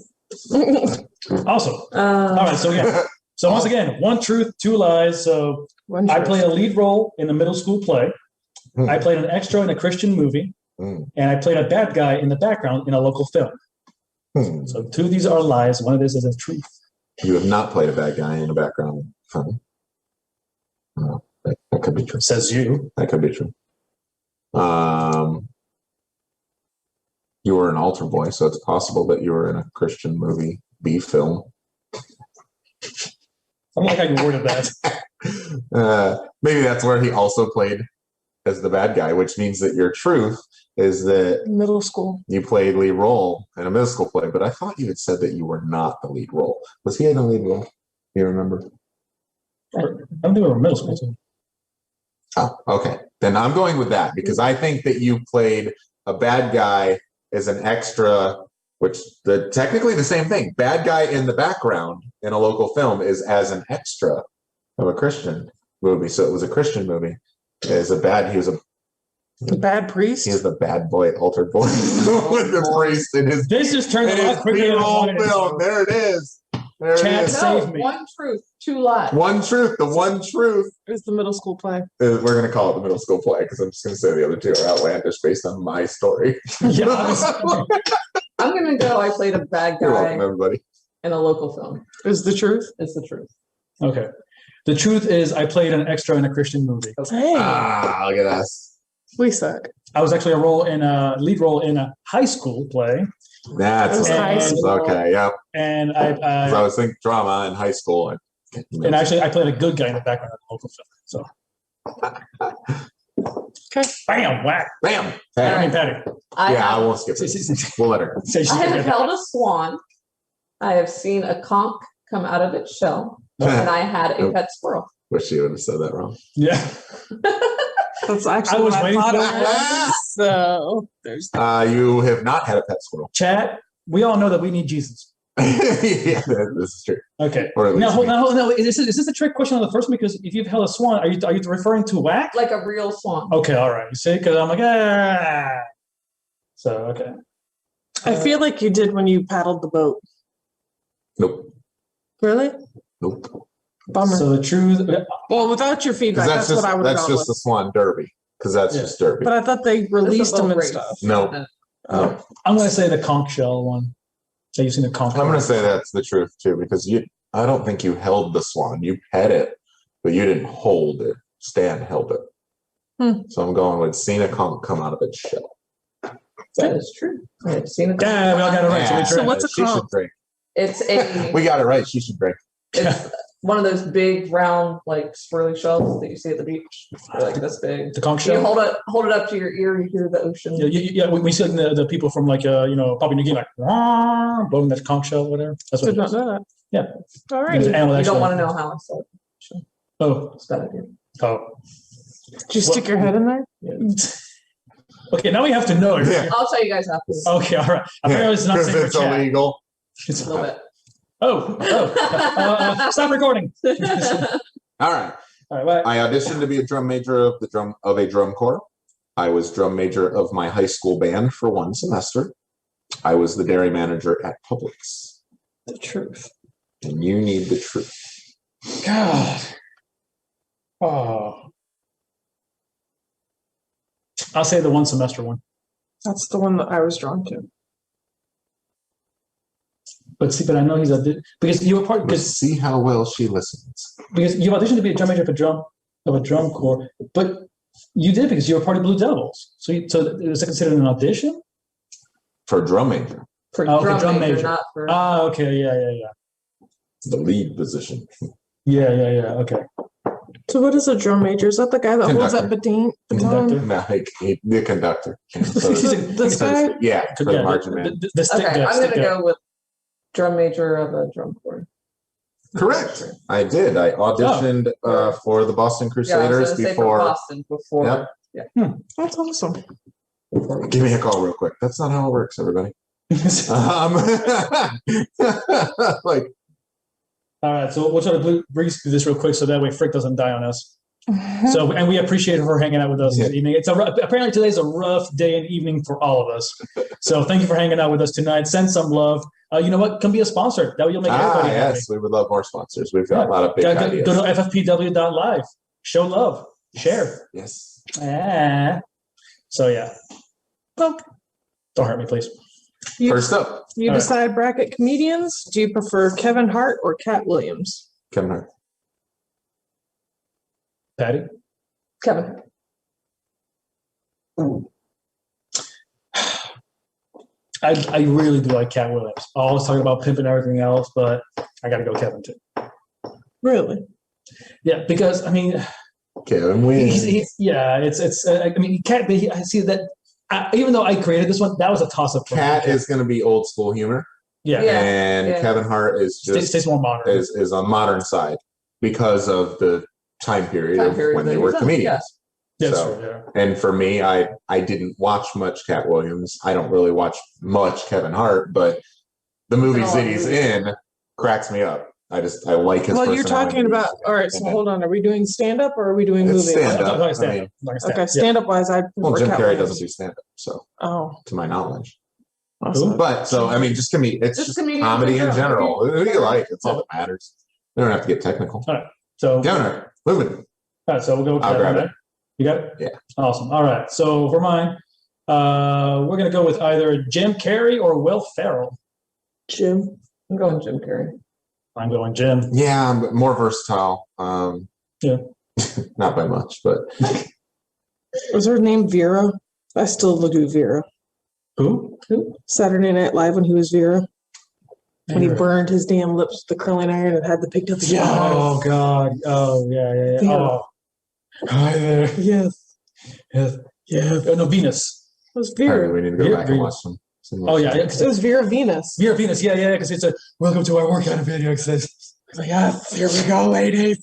Awesome. All right. So yeah. So once again, 1 truth, 2 lies. So I played a lead role in a middle school play. I played an extra in a Christian movie. And I played a bad guy in the background in a local film. So 2 of these are lies. 1 of this is a truth. You have not played a bad guy in a background film. No, that could be true. Says you. That could be true. You were an altar boy, so it's possible that you were in a Christian movie B film. I don't like how you worded that. Maybe that's where he also played as the bad guy, which means that your truth is that middle school. You played lead role in a middle school play, but I thought you had said that you were not the lead role. Was he in the lead role? Do you remember? I don't think we were middle school. Oh, okay. Then I'm going with that because I think that you played a bad guy as an extra, which technically the same thing. Bad guy in the background in a local film is as an extra of a Christian movie. So it was a Christian movie. He was a bad priest. He was the bad boy, altar boy with the priest in his. This just turned a lot quicker than I wanted it to. There it is. Chad saved me. 1 truth, 2 lies. 1 truth. The 1 truth. It's the middle school play. We're going to call it the middle school play because I'm just going to say the other 2 are outlandish based on my story. Yeah, I'm going to go. I played a bad You're guy welcome, everybody. in a local film. Is the truth? It's the truth. Okay. The truth is I played an extra in a Christian movie. Hey, Look at us. we suck. I was actually a lead role in a high school play. That's high school. okay. Yep. And I was thinking drama in high school. And actually, I played a good guy in the background of the local film. So, Okay. Bam, whack. Bam. I mean, Patty. I won't skip it. We'll let her. I have held a swan. I have seen a conch come out of its shell. And I had a pet squirrel. Wish you would have said that wrong. Yeah. That's actually I was what waiting thought for it was. So there's You have not had a pet squirrel. Chat, we all know that we need Jesus. Yeah, this is true. Okay. Or at Now, least me. no. Is this a trick question on the first one? Because if you've held a swan, are you referring to whack? Like a real swan. Okay, all right. You see, because I'm like, ah. So okay. I feel like you did when you paddled the boat. Nope. Really? Nope. Bummer. So the truth. Well, without your feedback, that's That's what I would have that's gone just with. the Swan Derby because that's Yeah. just Derby. But I thought they released It's a them boat and race. stuff. No. Oh. I'm going to say the conch shell one. Have you seen the conch? I'm going to say that's the truth too because I don't think you held the swan. You pet it, but you didn't hold it. Stan held it. So I'm going with seen a conch come out of its shell. That is true. I've seen it. Yeah, we all got it right. Yeah, So we what's a she should conch? drink. It's a We got it right. She should drink. it's one of those big round like swirly shells that you see at the beach. They're like this big. the conch You shell. hold it up to your ear, you hear the ocean. Yeah, we see like the people from like Papua New Guinea like blowing that conch shell, whatever. That's what Did it not is. know that. Yeah. All There's right. animal You don't actually- want to know how I saw it. Oh, It's a bad idea. oh. Did you stick your head in there? Okay, now we have to know. Yeah. I'll tell you guys after. Okay, all right. Apparently it's not Because safe for it's chat. illegal. A little bit. Stop recording. All right. All right, bye. I auditioned to be a drum major of a drum corps. I was drum major of my high school band for one semester. I was the dairy manager at Publix. The truth. And you need the truth. God. Oh. I'll say the one semester one. That's the one that I was drawn to. But I know he's because you were part Let's because see how well she listens. you auditioned to be a drum major of a drum corps, but you did because you were part of Blue Devils. So is it considered an audition? For drum major, For Oh, for drum, drum major, major. not for. Ah, okay, yeah. the lead position. Yeah, okay. So what is a drum major? Is that the guy that holds that Conductor. baton? Conductor. No, the conductor. So This guy? yeah, for the marching band. The stick Okay, guy, I'm stick gonna guy. go with drum major of a drum corps. Correct. I did. I auditioned for the Boston Yeah, I Crusaders was gonna say from before. Boston before. Yep. That's awesome. Give me a call real quick. That's not how it works, everybody. Like, All right, so we'll try to breeze through this real quick so that way Frick doesn't die on us. So, and we appreciate her hanging out with us this evening. Apparently today's a rough day and evening for all of us. So thank you for hanging out with us tonight. Send some love. You know what? Come be a sponsor. That way you'll make everybody happy. yes, we would love more sponsors. We've got a lot of big Go ideas. to ffpw.live. Show love. Share. Yes. So yeah. Well, don't hurt me, please. You, First up, you All right. decide bracket comedians. Do you prefer Kevin Hart or Cat Williams? Kevin Hart. Patty? Kevin. I really do like Cat Williams. I always talk about pimp and everything else, but I got to go Kevin too. Really? Yeah, because I mean, Kevin wins. I mean, he can't be. I see that. Even though I created this one, that was a toss-up. For Cat me. is going to be old school humor, yeah, Yeah. and Kevin Hart is just stays more modern. is on modern side because of the time period of when that they he were was in, comedians. That's so- true. Yeah. And for me, I didn't watch much Cat Williams. I don't really watch much Kevin Hart, but the movies that he's in cracks me up. I like his. Well, you're personality. talking about. All right, so And then- hold on. Are we doing stand up or are we doing It's movie? stand I'm up. not gonna I mean, Okay, stand up wise, I prefer well, Jim Cat Carrey Williams. doesn't do stand up, so Oh, to my knowledge. awesome. But so I mean, just it's Just just comedians comedy in in general. general. Who you like? It's all that matters. You don't have to get technical. So, Kevin Hart, moving. all right, so we'll go with I'll Kevin. grab Right? it. You got it? Yeah. Awesome. All right. So for mine, we're gonna go with either Jim Carrey or Will Ferrell. Jim. I'm going Jim Carrey. I'm going Jim. Yeah, I'm more versatile. Yeah. Not by much, but Was her name Vera? I still do Vera. Who? Saturday Night Live when he was Vera. When he burned his damn lips with the curling iron and had the pigtails. Yeah. Oh God. Oh yeah. Yeah. Oh. Hi there. Yes. Yes. Yeah. Oh, no, Venus. It was all right, Vera. we need to go Vera- back and Vera- watch some. Oh yeah. It was Vera Venus. Vera Venus. Yeah. Because it's a welcome to our workout video. It says, yes, here we go, ladies.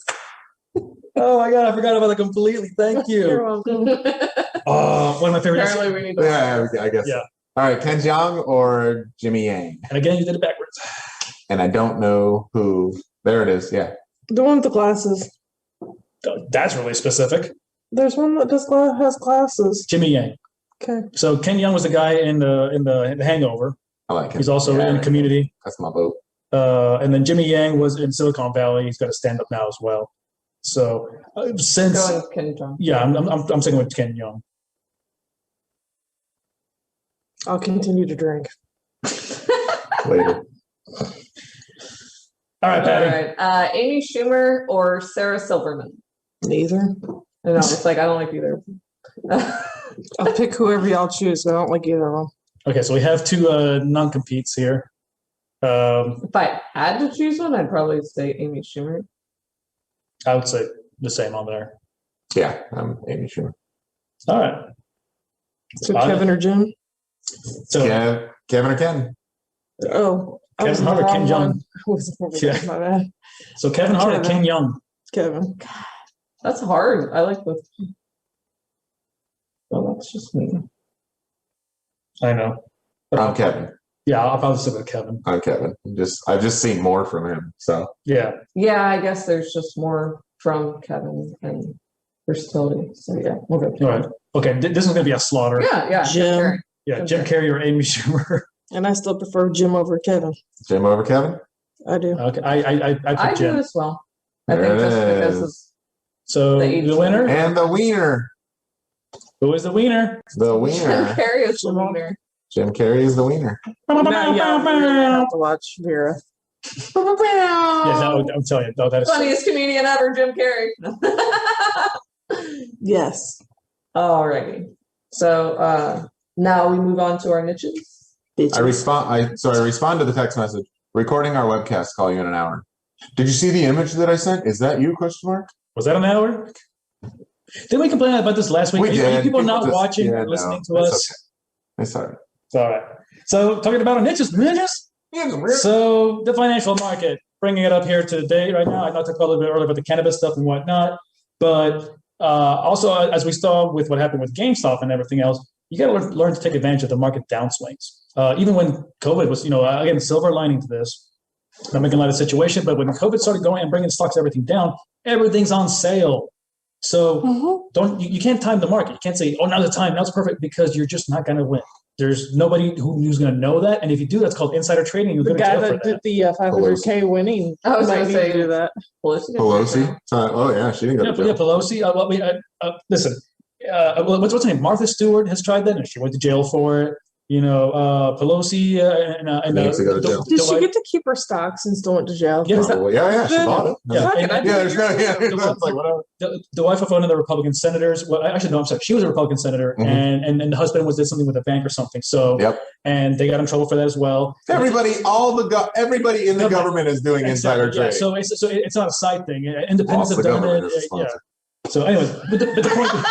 Oh my God, I forgot about it completely. Thank You're you. welcome. One of my favorite. Apparently, we need to. Yeah, I guess. Yeah. All right, Ken Jeong or Jimmy Yang? And again, you did it backwards. and I don't know who. There it is. Yeah. The one with the glasses. That's really specific. There's one that has glasses. Jimmy Yang. Okay. So Ken Young was the guy in the Hangover. I like him. He's also in Community. That's my vote. And then Jimmy Yang was in Silicon Valley. He's got a stand up now as well. So since Going with Ken John. yeah, I'm sticking with Ken Young. I'll continue to drink. Later. All right, All Patty. right. Amy Schumer or Sarah Silverman? Neither. I know, it's like I don't like either. I'll pick whoever y'all choose. I don't like either of them. Okay, so we have two non-competes here. If I had to choose one, I'd probably say Amy Schumer. I would say the same on there. Yeah, I'm Amy Schumer. All right. So Kevin or Jim? So Yeah, Kevin or Ken? Oh, I was Kevin in the Hart or Ken wrong Jeong? one. I was over Yeah. there, my bad. So Kevin Hart or Kevin. Ken Young? Kevin. That's hard. I like both. Well, that's just me. I know. I'm Kevin. Yeah, I'll probably stick with Kevin. I'm Kevin. I've just seen more from him. So Yeah. Yeah, I guess there's just more from Kevin and versatility. So yeah, we'll go. All right. Okay, this is going to be a slaughter. Yeah. Jim. sure. Yeah, Jim Carrey or Amy Schumer. And I still prefer Jim over Kevin. Jim over Kevin? I do. Okay, I I put do Jim. as well. I There think it just because is. it's So The age the winner? And the wiener. Who is the wiener? The Jim wiener. Carrey is the winner. Jim Carrey is the wiener. Now, yeah, I'm really gonna have to watch Vera. Yeah, no, I'm telling you, no, that is Funniest comedian ever, Jim Carrey. Yes. Alrighty. So now we move on to our niches. I respond to the text message. Recording our webcast, call you in an hour. Did you see the image that I sent? Is that you, question mark? Was that an hour? Didn't we complain about this last week? We Are you did. people not just- watching yeah, or listening no, to it's us? okay. It's all right. It's all right. So talking about our niches. So the financial market, bringing it up here today, right now. I know I talked a little bit earlier about the cannabis stuff and whatnot, but also as we saw with what happened with GameStop and everything else, you got to learn to take advantage of the market downswings. Even when COVID was, again, silver lining to this. Not making light of the situation, but when COVID started going and bringing stocks, everything down, everything's on sale. So you can't time the market. You can't say, oh, now's the time, now's perfect, because you're just not going to win. There's nobody who's going to know that, and if you do, that's called insider trading. You're The going to guy jail for that did that. the 500K winning. I was might gonna need say- to do that. Pelosi? Oh, yeah, she didn't go to Yeah, jail. Pelosi. Listen, what's her name? Martha Stewart has tried that, and she went to jail for it. Pelosi and Needs to go to jail. Did she get to keep her stocks and still went to jail? Yeah. Is that- Oh, yeah, she bought it. Yeah, Fuck it, I and- did there's no, yeah, it's like whatever. the wife of one of the Republican senators. Well, actually, no, I'm sorry. She was a Republican senator, Mhm. and the husband did something with a bank or something. So, Yep. and they got in trouble for that as well. Everybody in the government is doing insider Exactly, yeah. trading. So it's not a side thing. Independents Also, have the done government it. is a sponsor. So, anyways, but the point.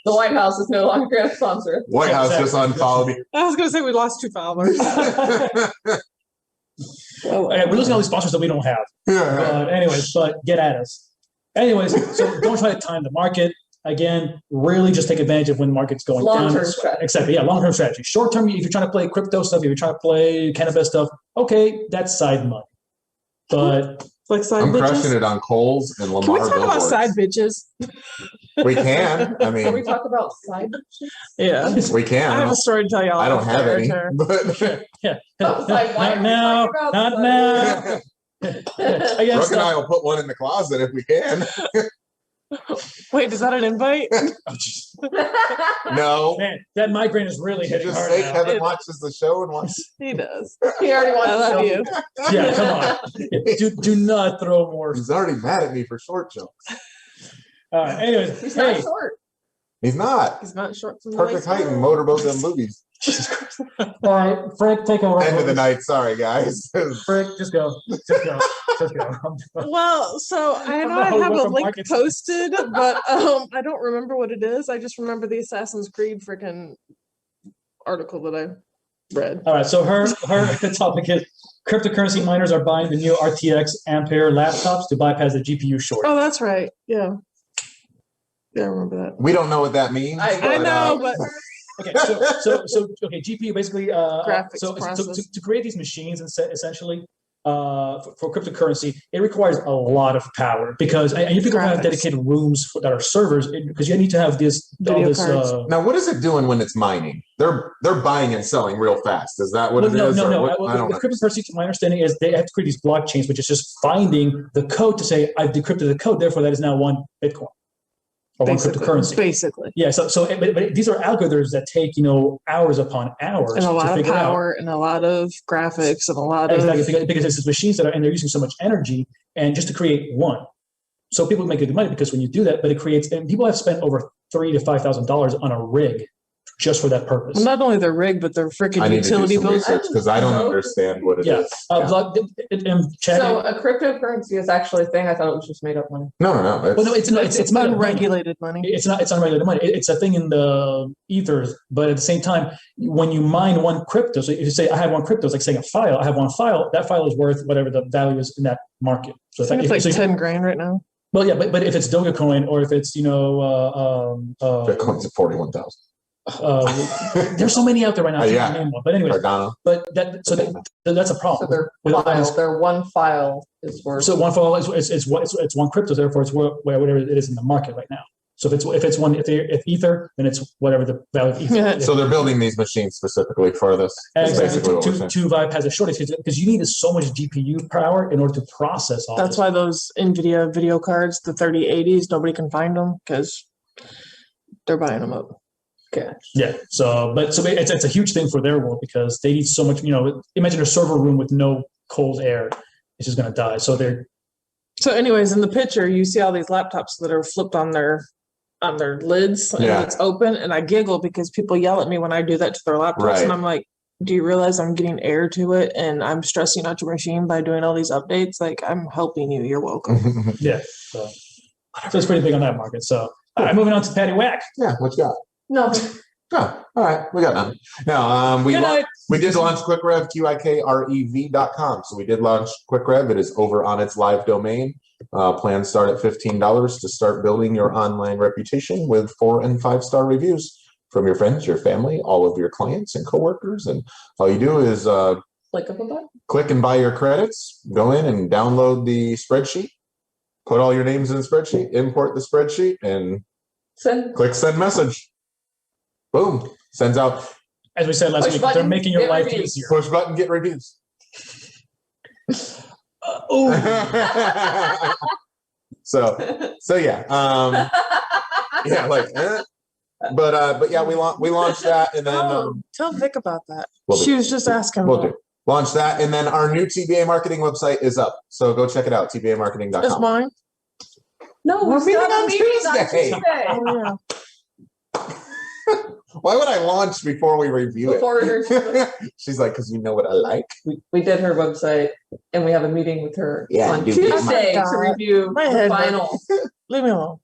The White House is no longer a sponsor. White House just unfollowed me. I was going to say we lost 2 followers. We're losing all these sponsors that we don't have. Yeah. But get at us. Anyways, so don't try to time the market. Again, really just take advantage of when the market's going down. Long-term strategy. Exactly. Yeah, long-term strategy. Short-term, if you're trying to play crypto stuff, if you're trying to play cannabis stuff, okay, that's side money. But Like side I'm crushing bitches. it on Kohl's and Lamar Can we talk about billboards. side bitches? We can. I Can we mean, talk about side bitches? Yeah. we can. I have a story to tell y'all. I don't have any. There. But yeah, I was like, why not are we now, talking about not this? now. I guess Brooke and I will put one in the closet if we can. Wait, is that an invite? No. man, that migraine is really hitting Just hard say now. Kevin watches the show and wants. He does. He already wants I love to you. Yeah, come on. Do not throw more. He's already mad at me for short jokes. Anyways, He's not hey, short. He's not. He's not short from the Perfect waist height in down. motorboat and movies. all right, Frank, take over. End of the night. Sorry, guys. Frank, just go. Just go. Just go. Well, so I know I know have what a the link market's- posted, but I don't remember what it is. I just remember the Assassin's Creed freaking article that I read. All right, so her topic is cryptocurrency miners are buying the new RTX Ampere laptops to bypass the GPU shortage. Oh, that's right. Yeah. Yeah, I remember that. We don't know what that means. I know, but Okay, so GPU basically Graphics so process. to create these machines and essentially for cryptocurrency, it requires a lot of power because and you people have Graphics. dedicated rooms that are servers because you need to have this all Video this. cards. Now, what is it doing when it's mining? They're buying and selling real fast. Is that what Well, it is? no. What? I don't With know. cryptocurrency, my understanding is they have to create these blockchains, which is just finding the code to say I've decrypted the code, therefore that is now one Bitcoin or one cryptocurrency. Basically. Yeah. But these are algorithms that take hours upon hours And a lot to of figure out. power and a lot of graphics and a lot Exactly, of because it's machines that are and they're using so much energy and just to create one. So people make good money because when you do that, but it creates and people have spent over $3,000 to $5,000 on a rig just for that purpose. not only their rig, but their freaking I need to do utility some bills. research because I don't understand what it is. Chad, So a cryptocurrency is actually a thing. I thought it was just made up money. No. well, no, it's not. It's not Unregulated money. It's not. It's unregulated money. It's a thing in the ethers, but at the same time, when you mine one crypto, so if you say I have one crypto, it's like saying a file. I have one file. That file is worth whatever the value is in that market. So I think it's like so 10 grand right now. well, yeah, but if it's Dogecoin or if it's Bitcoin's at 41,000. there's so many out there right now. I can't Yeah. name one. But anyway, Cardano. but that's a So problem. their one file is worth. So one file is one crypto, therefore it's whatever it is in the market right now. So if Ether, then it's whatever the value of Ether. Yeah. So they're building these machines specifically for this. That's basically what we're saying. Two Vibe has a shortage because you need so much GPU power in order to process all That's this. why those NVIDIA video cards, the 3080s, nobody can find them because they're buying them up. Okay. Yeah. So it's a huge thing for their world because they need so much. Imagine a server room with no cold air; it's just going to die. So they're So, anyways, in the picture, you see all these laptops that are flipped on their lids and Yeah. it's open, and I giggle because people yell at me when I do that to their laptops, Right. and I'm like, do you realize I'm getting air to it and I'm stressing out your machine by doing all these updates? Like, I'm helping you. You're welcome. yeah. So it's pretty big on that market. So all right, moving on to Paddy Wack. Yeah, what you got? No. Oh, all right. We got none. Now, Good night. we did launch QuickRev, QuickRev.com. So we did launch QuickRev. It is over on its live domain. Plans start at $15 to start building your online reputation with 4 and 5 star reviews from your friends, your family, all of your clients and coworkers. And all you do is Click up a button. click and buy your credits, go in and download the spreadsheet, put all your names in the spreadsheet, import the spreadsheet, and Send. click send message. Boom. Sends out As we said last Push week, button, they're making your get life reviews. easier. push button, get reviews. so yeah. Yeah, like but yeah, we launched that and then Tell Vic about that. We'll do. She was just asking. we'll about do. Launch that and then our new TBA marketing website is up. So go check it out, Is tbamarketing.com. mine? No, We're we still meeting have on meetings on Tuesday. Tuesday. Oh, yeah. Why would I launch before we review Before we review it? She's like, because you know what I like. We did her website and we have a meeting with her Yeah, on do Tuesday my- to review My the head final. Leave me alone.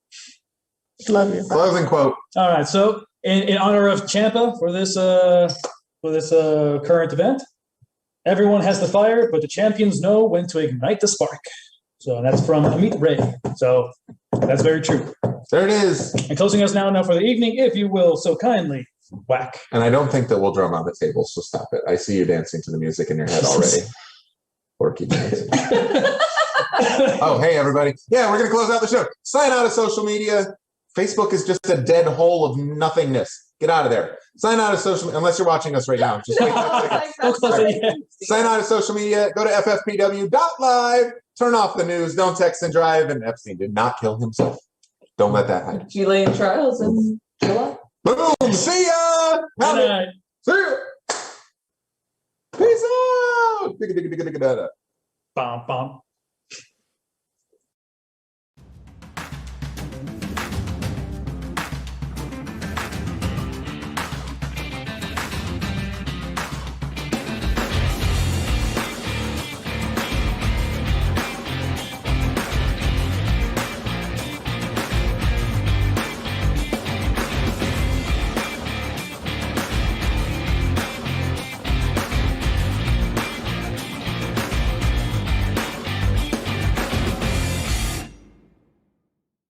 Love you. Closing quote. All right. So in honor of Champa for this current event, everyone has the fire, but the champions know when to ignite the spark. So that's from Amit Ray. So that's very true. There it is. And closing us now for the evening, if you will, so kindly, Whack. And I don't think that we'll drum on the table, so stop it. I see you dancing to the music in your head already. Or keep dancing. Oh, hey, everybody. Yeah, we're going to close out the show. Sign out of social media. Facebook is just a dead hole of nothingness. Get out of there. Sign out of social media, unless you're watching us right now. Just wait. Don't close it yet. Sign out of social media. Go to ffpw.live. Turn off the news. Don't text and drive. And Epstein did not kill himself. Don't let that happen. G-Lane trials in July. Boom. See ya. Good night. See ya. Peace out. Bum, bum.